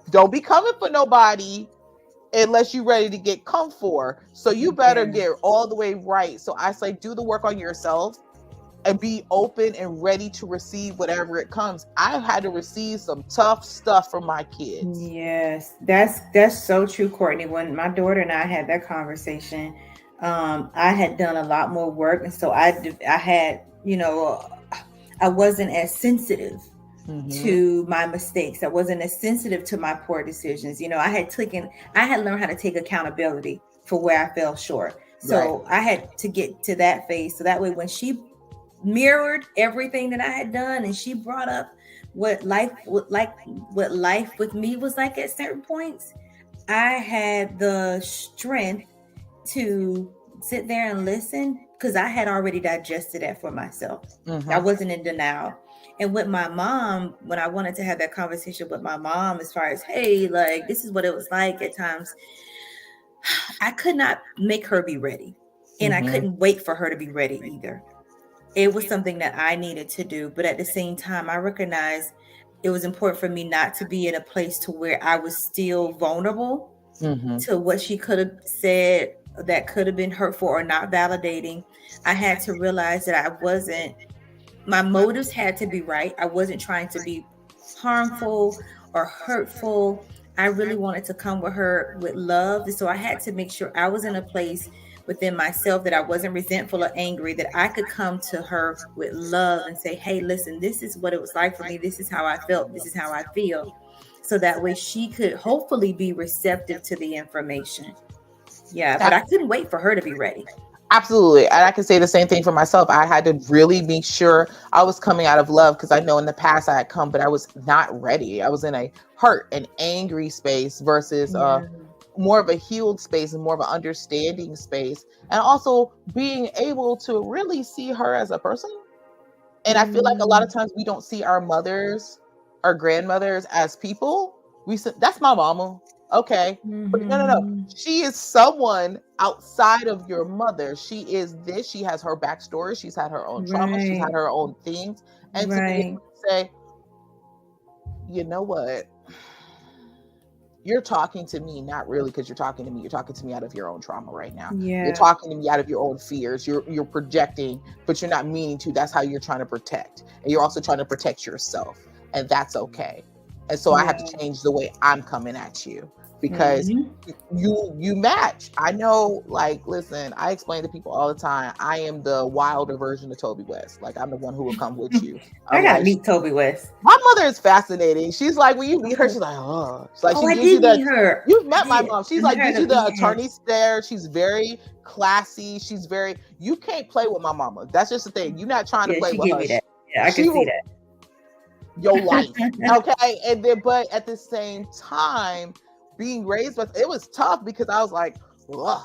don't be coming for nobody unless you're ready to get come for. So you better get all the way right. So I say do the work on yourself and be open and ready to receive whatever it comes. I had to receive some tough stuff from my kids. Yes, that's so true, Courtney. When my daughter and I had that conversation, I had done a lot more work, and so I had, I wasn't as sensitive to my mistakes. I wasn't as sensitive to my poor decisions. I had learned how to take accountability for where I fell short. So I had to get to that phase, so that way when she mirrored everything that I had done, and she brought up what life with me was like at certain points, I had the strength to sit there and listen, because I had already digested that for myself. I wasn't in denial. And with my mom, when I wanted to have that conversation with my mom, as far as, hey, like, this is what it was like at times, I could not make her be ready, and I couldn't wait for her to be ready either. It was something that I needed to do. But at the same time, I recognized it was important for me not to be in a place to where I was still vulnerable to what she could have said that could have been hurtful or not validating. I had to realize that my motives had to be right. I wasn't trying to be harmful or hurtful. I really wanted to come with her with love. And so I had to make sure I was in a place within myself that I wasn't resentful or angry, that I could come to her with love and say, hey, listen, this is what it was like for me. This is how I felt. This is how I feel. So that way she could hopefully be receptive to the information. Yeah, but I couldn't wait for her to be ready. Absolutely. And I can say the same thing for myself. I had to really make sure I was coming out of love, because I know in the past I had come, but I was not ready. I was in a hurt and angry space versus more of a healed space and more of an understanding space. And also being able to really see her as a person. And I feel like a lot of times we don't see our mothers, our grandmothers as people. We said, that's my mama. Okay. But no. She is someone outside of your mother. She is this. She has her backstory. She's had her own trauma. She's had her own things. And to be able to say, you know what? You're talking to me, not really because you're talking to me. You're talking to me out of your own trauma right now. You're talking to me out of your own fears. You're projecting, but you're not meaning to. That's how you're trying to protect. And you're also trying to protect yourself. And that's okay. And so I have to change the way I'm coming at you, because you match. I know, like, listen, I explain to people all the time, I am the wilder version of Toby West. Like, I'm the one who will come with you. I gotta meet Toby West. My mother is fascinating. She's like, when you meet her, she's like, oh. She's like, she gives you her. You've met my mom. She's like, gives you the attorney stare. She's very classy. She's very, you can't play with my mama. That's just the thing. You're not trying to play with her. Me that. Yeah, I can see that. Your life. Okay. And then, but at the same time, being raised with, it was tough, because I was like, ugh.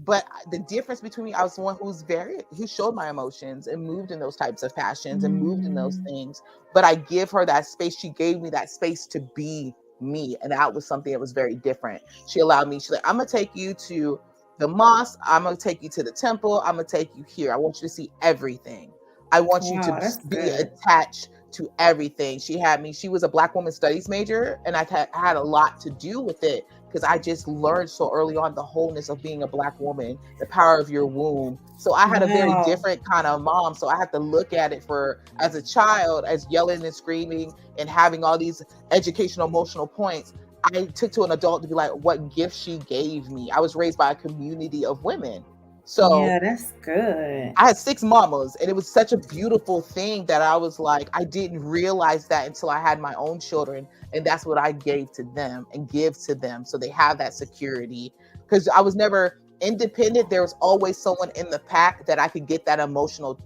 But the difference between me, I was one who showed my emotions and moved in those types of passions and moved in those things. But I give her that space. She gave me that space to be me. And that was something that was very different. She allowed me, she's like, I'm going to take you to the mosque. I'm going to take you to the temple. I'm going to take you here. I want you to see everything. I want you to Wow, that's be good. attached to everything. She was a Black woman studies major, and I had a lot to do with it because I just learned so early on the wholeness of being a Black woman, the power of your womb. So I had a very Wow. different kind of mom. So I had to look at it for as a child, as yelling and screaming and having all these educational, emotional points. I took to an adult to be like, what gift she gave me. I was raised by a community of women. So Yeah, that's good. I had 6 mamas, and it was such a beautiful thing that I was like, I didn't realize that until I had my own children. And that's what I gave to them and give to them. So they have that security, because I was never independent. There was always someone in the pack that I could get that emotional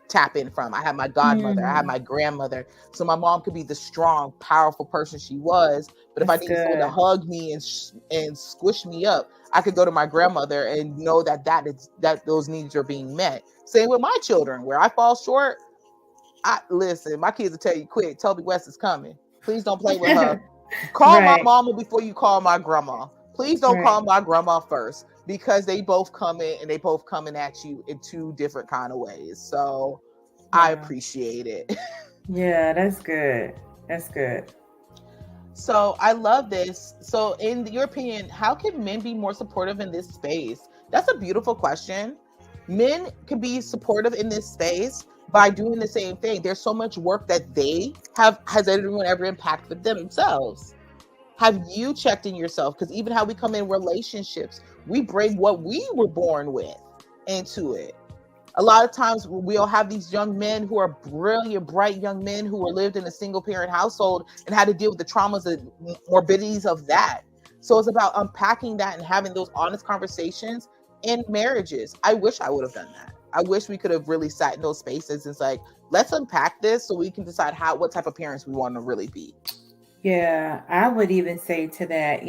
tap in from. I had my godmother, I had Mm, my grandmother. So my mom could be the strong, powerful person she was. But if I that's needed someone to good. hug me and squish me up, I could go to my grandmother and know that those needs are being met. Same with my children, where I fall short. I listen, my kids will tell you quick, Toby West is coming. Please don't play with her. Call my Right, mama before you call my grandma. Please don't right. call my grandma first, because they both come in and they both coming at you in 2 different kind of ways. So I Wow. appreciate it. Yeah, that's good. That's good. So I love this. So in your opinion, how can men be more supportive in this space? That's a beautiful question. Men can be supportive in this space by doing the same thing. There's so much work that they have. Has anyone ever impacted themselves? Have you checked in yourself? Because even how we come in relationships, we bring what we were born with into it. A lot of times we'll have these young men who are brilliant, bright young men who were lived in a single parent household and had to deal with the traumas and morbidities of that. So it's about unpacking that and having those honest conversations in marriages. I wish I would have done that. I wish we could have really sat in those spaces. It's like, let's unpack this so we can decide what type of parents we want to really be. Yeah, I would even say to that,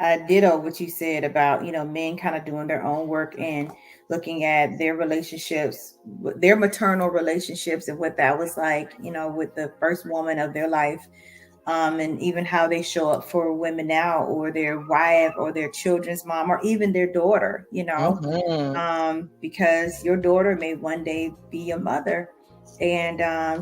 I ditto what you said about, men kind of doing their own work and looking at their relationships, their maternal relationships and what that was like, with the first woman of their life. And even how they show up for women now, or their wife, or their children's mom, or even their daughter, Mm-hmm. because your daughter may one day be a mother, and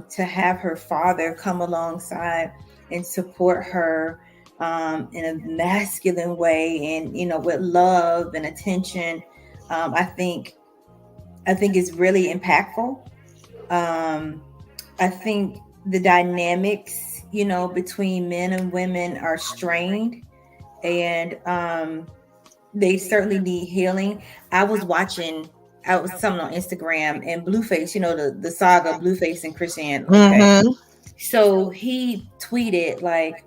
to have her father come alongside and support her in a masculine way, and with love and attention, I think is really impactful. I think the dynamics, between men and women are strained, and they certainly need healing. I was something on Instagram, and Blueface, the saga Blueface and Christian. Okay. Mm-hmm. So he tweeted like,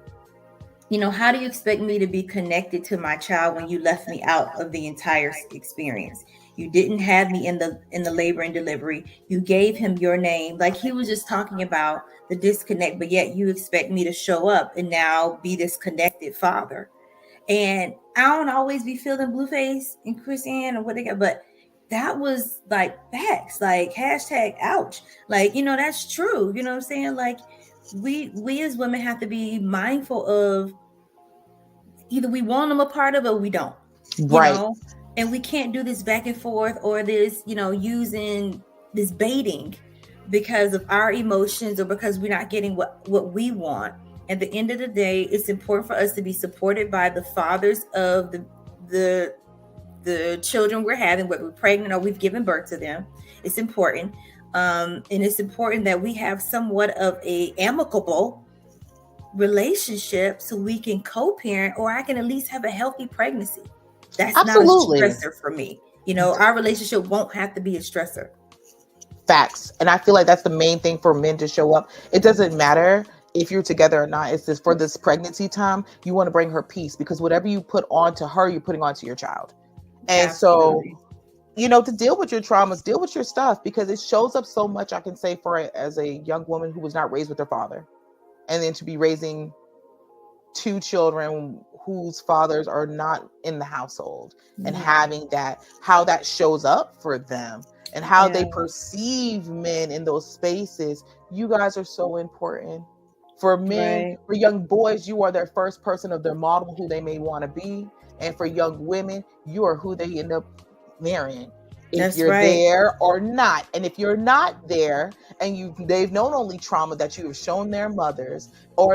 how do you expect me to be connected to my child when you left me out of the entire experience? You didn't have me in the labor and delivery. You gave him your name. Like, he was just talking about the disconnect, but yet you expect me to show up and now be this connected father. And I don't always be feeling Blueface and Chris Ann or what they got, but that was like facts, like hashtag ouch. Like, that's true. You know what I'm saying? Like, we as women have to be mindful of, either we want them a part of it or we don't, you Right. know, and we can't do this back and forth, or this, using this baiting because of our emotions, or because we're not getting what we want. At the end of the day, it's important for us to be supported by the fathers of the children we're having, whether we're pregnant or we've given birth to them. It's important. And it's important that we have somewhat of a amicable relationship so we can co-parent, or I can at least have a healthy pregnancy. That's not a Absolutely. stressor for me. Our relationship won't have to be a stressor. Facts. And I feel like that's the main thing for men to show up. It doesn't matter if you're together or not. It's just for this pregnancy time, you want to bring her peace, because whatever you put onto her, you're putting onto your child. And so, Absolutely. to deal with your traumas, deal with your stuff, because it shows up so much. I can say for as a young woman who was not raised with her father, and then to be raising 2 children whose fathers are not in the household, and Yeah. having that, how that shows up for them and how Yeah. they perceive men in those spaces. You guys are so important For men, for young boys, you are their first person of their model, who they may want to be. And for young women, you are who they end up marrying. If you're there or not. And if you're not there and they've known only trauma that you have shown their mothers, or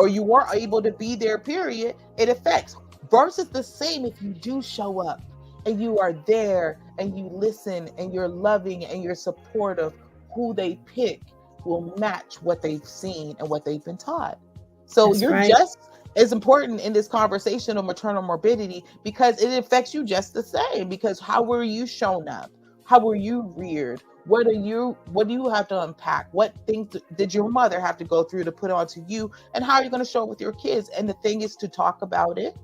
you weren't able to be there, period, it affects. Versus the same if you do show up and you are there and you listen and you're loving and you're supportive, who they pick will match what they've seen and what they've been taught. So just as important in this conversation of maternal morbidity, because it affects you just the same. Because how were you shown up? How were you reared? What do you have to unpack? What things did your mother have to go through to put onto you? And how are you going to show it with your kids? And the thing is to talk about it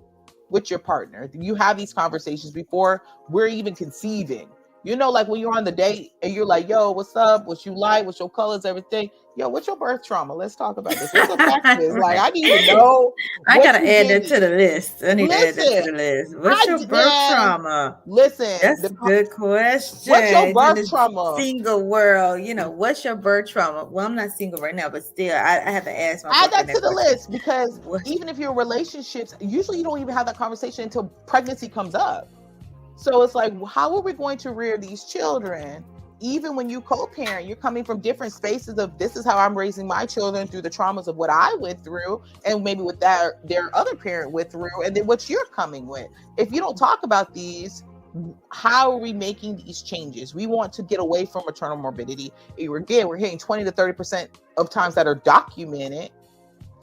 with your partner. You have these conversations before we're even conceiving. You know, like when you're on the date and you're like, yo, what's up? What you like? What's your colors? Everything. Yo, what's your birth trauma? Let's talk about this. What's the taxes? Like, I need to know. I got to add that to the list. I need to add that to the list. What's your birth trauma? Listen. That's a good question. What's your birth trauma? Single world, what's your birth trauma? Well, I'm not single right now, but still, I have to ask my add that to the list, because even if your relationships, usually you don't even have that conversation until pregnancy comes up. So it's like, how are we going to rear these children? Even when you co-parent, you're coming from different spaces of, this is how I'm raising my children through the traumas of what I went through, and maybe what their other parent went through, and then what you're coming with. If you don't talk about these, how are we making these changes? We want to get away from maternal morbidity. Again, we're hitting 20 to 30% of times that are documented,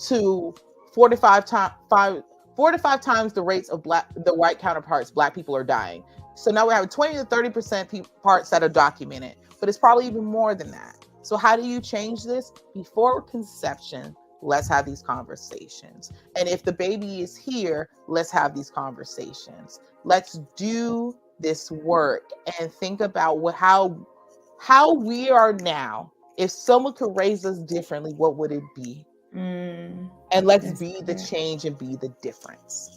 to 4 to 5 times the rates of the white counterparts. Black people are dying. So now we have 20 to 30% parts that are documented, but it's probably even more than that. So how do you change this? Before conception, let's have these conversations. And if the baby is here, let's have these conversations. Let's do this work and think about how we are now. If someone could raise us differently, what would it be? And let's be the change and be the difference.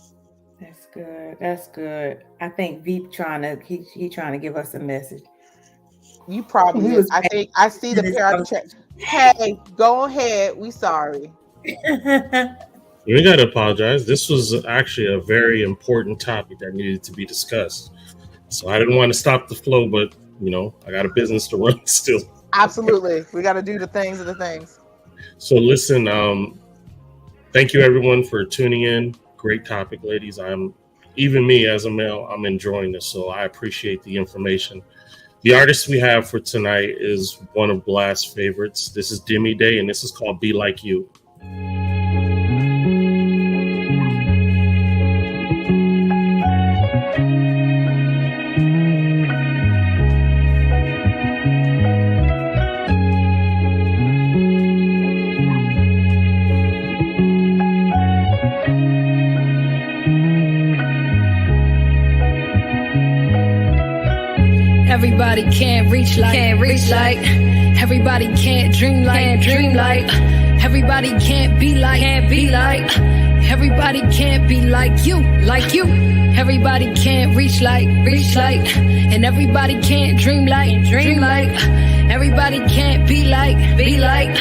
That's good. I think Veep trying to give us a message. You probably is. I think I see the pair of check. Hey, go ahead. We sorry. We gotta apologize. This was actually a very important topic that needed to be discussed. So I didn't want to stop the flow, but I got a business to run still. Absolutely. We got to do the things. So listen, thank you everyone for tuning in. Great topic, ladies. Even me as a male, I'm enjoying this, so I appreciate the information. The artist we have for tonight is one of Blast's favorites. This is Demi Day, and this is called Be Like You. Everybody can't reach like, everybody can't dream like, everybody can't be like, everybody can't be like you. Everybody can't reach like, and everybody can't dream like, everybody can't be like,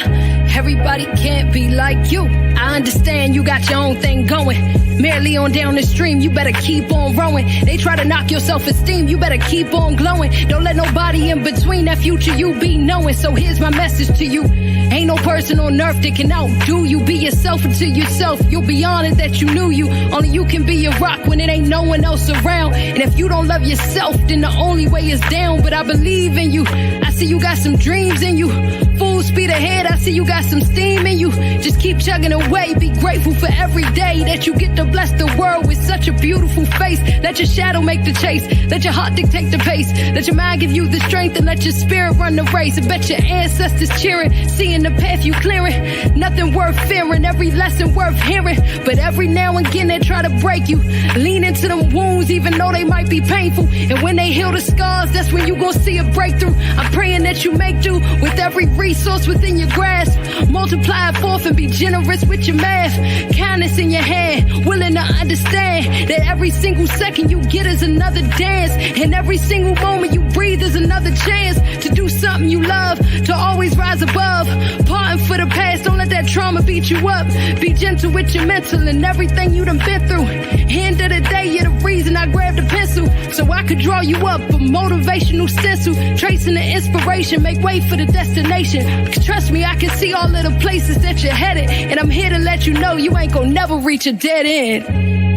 everybody can't be like you. I understand you got your own thing going, merely on down the stream, you better keep on rowing. They try to knock your self-esteem, you better keep on glowing. Don't let nobody in between that future you be knowing. So here's my message to you. Ain't no person on earth that can outdo you. Be yourself unto yourself. You'll be honored that you knew you. Only you can be your rock when it ain't no one else around. And if you don't love yourself, then the only way is down. But I believe in you. I see you got some dreams in you. Full speed ahead, I see you got some steam in you. Just keep chugging away. Be grateful for every day that you get to bless the world with such a beautiful face. Let your shadow make the chase. Let your heart dictate the pace. Let your mind give you the strength and let your spirit run the race. I bet your ancestors cheering, seeing the path you clearing. Nothing worth fearing, every lesson worth hearing. But every now and again they try to break you. Lean into them wounds even though they might be painful. And when they heal the scars, that's when you gon' see a breakthrough. I'm praying that you make do with every reason resource within your grasp. Multiply it forth and be generous with your math. Kindness in your hand, willing to understand that every single second you get is another dance, and every single moment you breathe is another chance to do something you love, to always rise above. Parting for the past, don't let that trauma beat you up. Be gentle with your mental and everything you done been through. End of the day, you're the reason I grabbed a pencil, so I could draw you up a motivational stencil, tracing the inspiration, make way for the destination. 'Cause trust me, I can see all of the places that you're headed, and I'm here to let you know you ain't gonna never reach a dead end.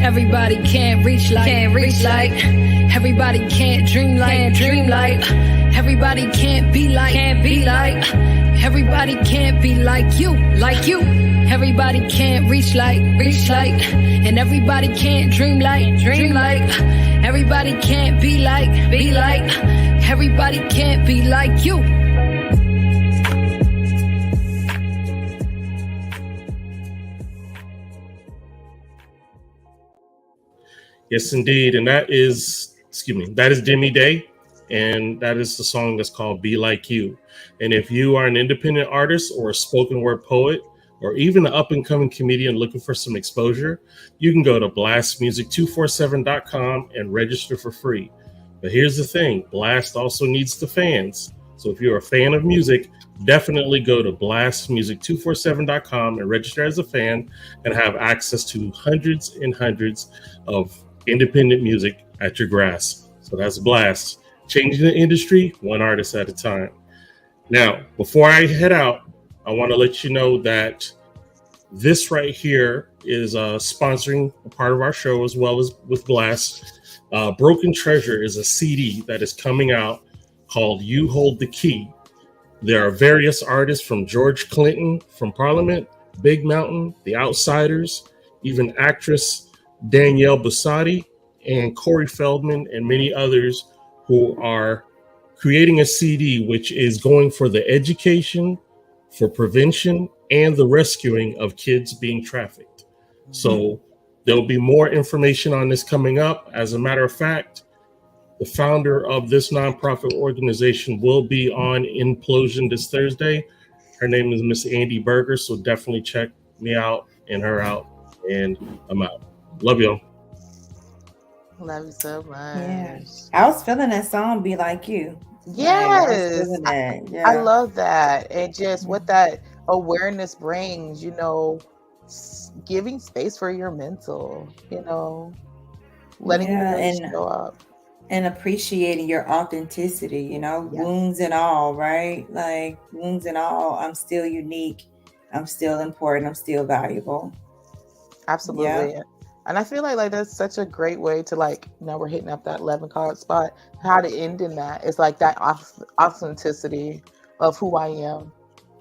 Everybody can't reach like, everybody can't dream like, everybody can't be like, everybody can't be like you. Everybody can't reach like, and everybody can't dream like, everybody can't be like, everybody can't be like you. Yes, indeed. And that is Demi Day. And that is the song that's called Be Like You. And if you are an independent artist or a spoken word poet, or even an up and coming comedian looking for some exposure, you can go to blastmusic247.com and register for free. But here's the thing, Blast also needs the fans. So if you're a fan of music, definitely go to blastmusic247.com and register as a fan and have access to hundreds and hundreds of independent music at your grasp. So that's Blast, changing the industry one artist at a time. Now, before I head out, I want to let you know that this right here is sponsoring a part of our show as well as with Blast. Broken Treasure is a CD that is coming out called You Hold the Key. There are various artists from George Clinton from Parliament, Big Mountain, The Outsiders, even actress Danielle Busati and Corey Feldman and many others who are creating a CD which is going for the education, for prevention, and the rescuing of kids being trafficked. So there'll be more information on this coming up. As a matter of fact, the founder of this nonprofit organization will be on Implosion this Thursday. Her name is Miss Andy Berger, so definitely check me out and her out. And I'm out. Love y'all. Love you so much. Yeah. I was feeling that song, Be Like You. Yes. I Yeah. love that. And just what that awareness brings, giving space for your mental, letting Yeah, your and show up. and appreciating your authenticity, wounds and all, right? Like wounds and all, I'm still unique. I'm still important. I'm still valuable. Absolutely. Yeah. And I feel like that's such a great way to we're hitting up that 11 card spot. How to end in that is like that authenticity of who I am,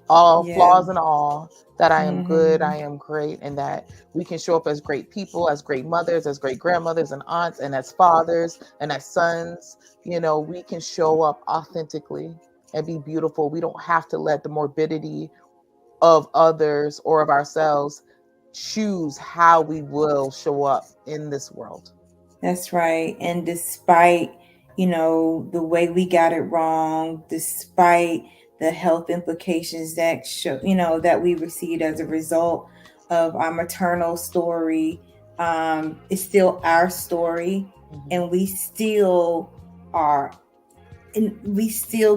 all Yeah. flaws and all, that I am good, Mhm. I am great, and that we can show up as great people, as great mothers, as great grandmothers and aunts, and as fathers and as sons. We can show up authentically and be beautiful. We don't have to let the morbidity of others or of ourselves choose how we will show up in this world. That's right. And despite, the way we got it wrong, despite the health implications that that we received as a result of our maternal story, it's still our story, and we still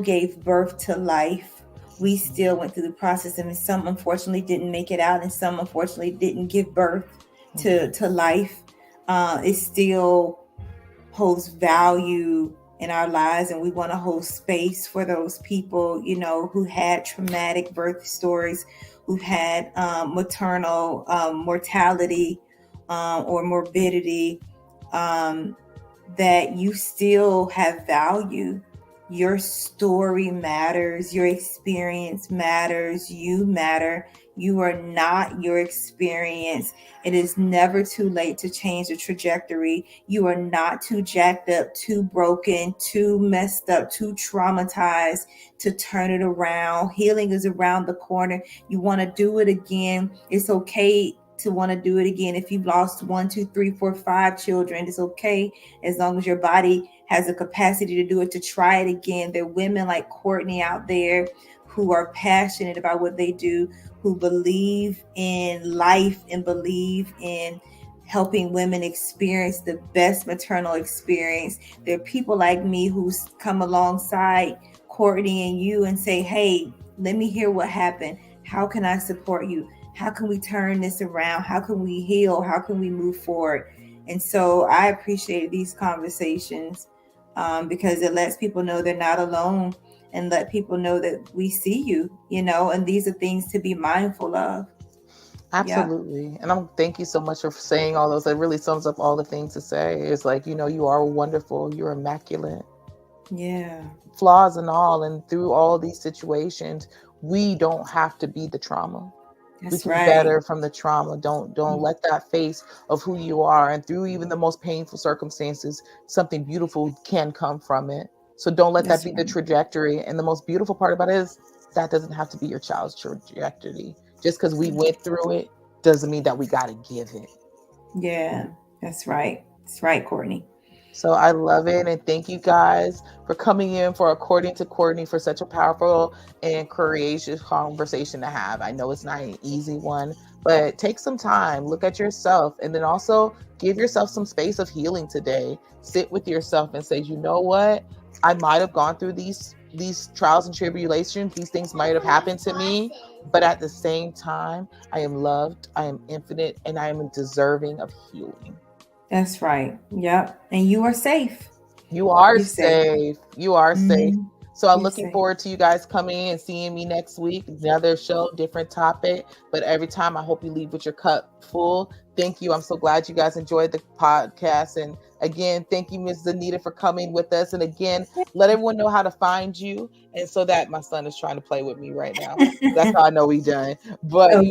gave birth to life. We still went through the process, and some unfortunately didn't make it out, and some unfortunately didn't give birth to life. It still holds value in our lives, and we want to hold space for those people, who had traumatic birth stories, who've had maternal mortality or morbidity, that you still have value. Your story matters. Your experience matters. You matter. You are not your experience. It is never too late to change the trajectory. You are not too jacked up, too broken, too messed up, too traumatized to turn it around. Healing is around the corner. You want to do it again. It's okay to want to do it again. If you've lost 1, 2, 3, 4, 5 children, it's okay as long as your body has the capacity to do it, to try it again. There are women like Courtney out there who are passionate about what they do, who believe in life and believe in helping women experience the best maternal experience. There are people like me who come alongside Courtney and you and say, hey, let me hear what happened. How can I support you? How can we turn this around? How can we heal? How can we move forward? And so I appreciate these conversations because it lets people know they're not alone, and let people know that we see you, and these are things to be mindful of. Absolutely. Yeah. And thank you so much for saying all those. It really sums up all the things to say. It's like, you are wonderful. You're immaculate. Yeah. Flaws and all. And through all these situations, we don't have to be the trauma. That's we can right. better from the trauma. Don't let that face of who you are. And through even the most painful circumstances, something beautiful can come from it. So don't let that be the trajectory. And the most beautiful part about it is that doesn't have to be your child's trajectory. Just because we went through it doesn't mean that we got to give it. Yeah, that's right. That's right, Courtney. So I love it. And thank you guys for coming in for According to Courtney for such a powerful and courageous conversation to have. I know it's not an easy one, but take some time, look at yourself, and then also give yourself some space of healing today. Sit with yourself and say, you know what? I might have gone through these trials and tribulations. These things might have happened to me, but at the same time, I am loved, I am infinite, and I am deserving of healing. That's right. Yep. And you are safe. You are safe. You are safe. So I'm looking safe. forward to you guys coming and seeing me next week. Another show, different topic. But every time I hope you leave with your cup full. Thank you. I'm so glad you guys enjoyed the podcast. And again, thank you, Ms. Anita, for coming with us. And again, let everyone know how to find you. And so that my son is trying to play with me right now. That's how I know we done. But, how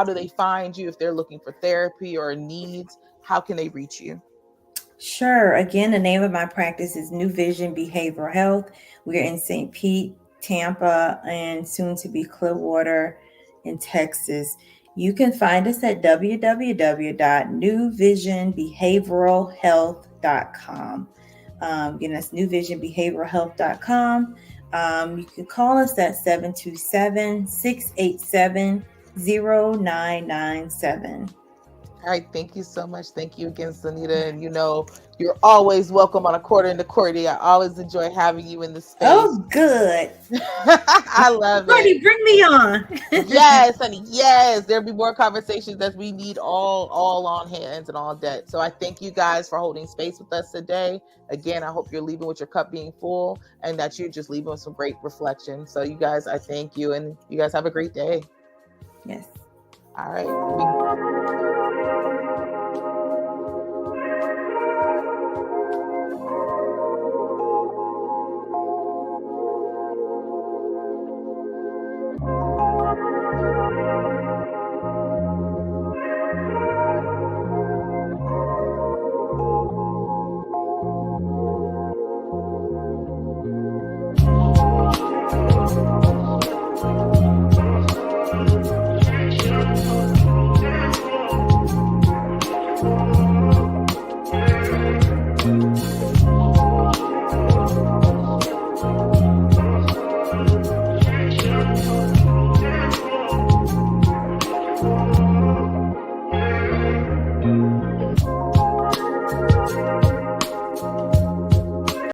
do they find you if they're looking for therapy or needs? How can they reach you? Sure. Again, the name of my practice is New Vision Behavioral Health. We're in St. Pete, Tampa, and soon to be Clearwater in Texas. You can find us at www.newvisionbehavioralhealth.com. Again, that's newvisionbehavioralhealth.com. You can call us at 727-687-0997. All right. Thank you so much. Thank you again, Sanita. And you're always welcome on According to Courtney. I always enjoy having you in the space. Oh, good. I love Courtney, bring me on. Yes, honey. Yes. There'll be more conversations that we need all on hands and all deck. So I thank you guys for holding space with us today. Again, I hope you're leaving with your cup being full and that you're just leaving with some great reflection. So you guys, I thank you, and you guys have a great day. Yes. All right.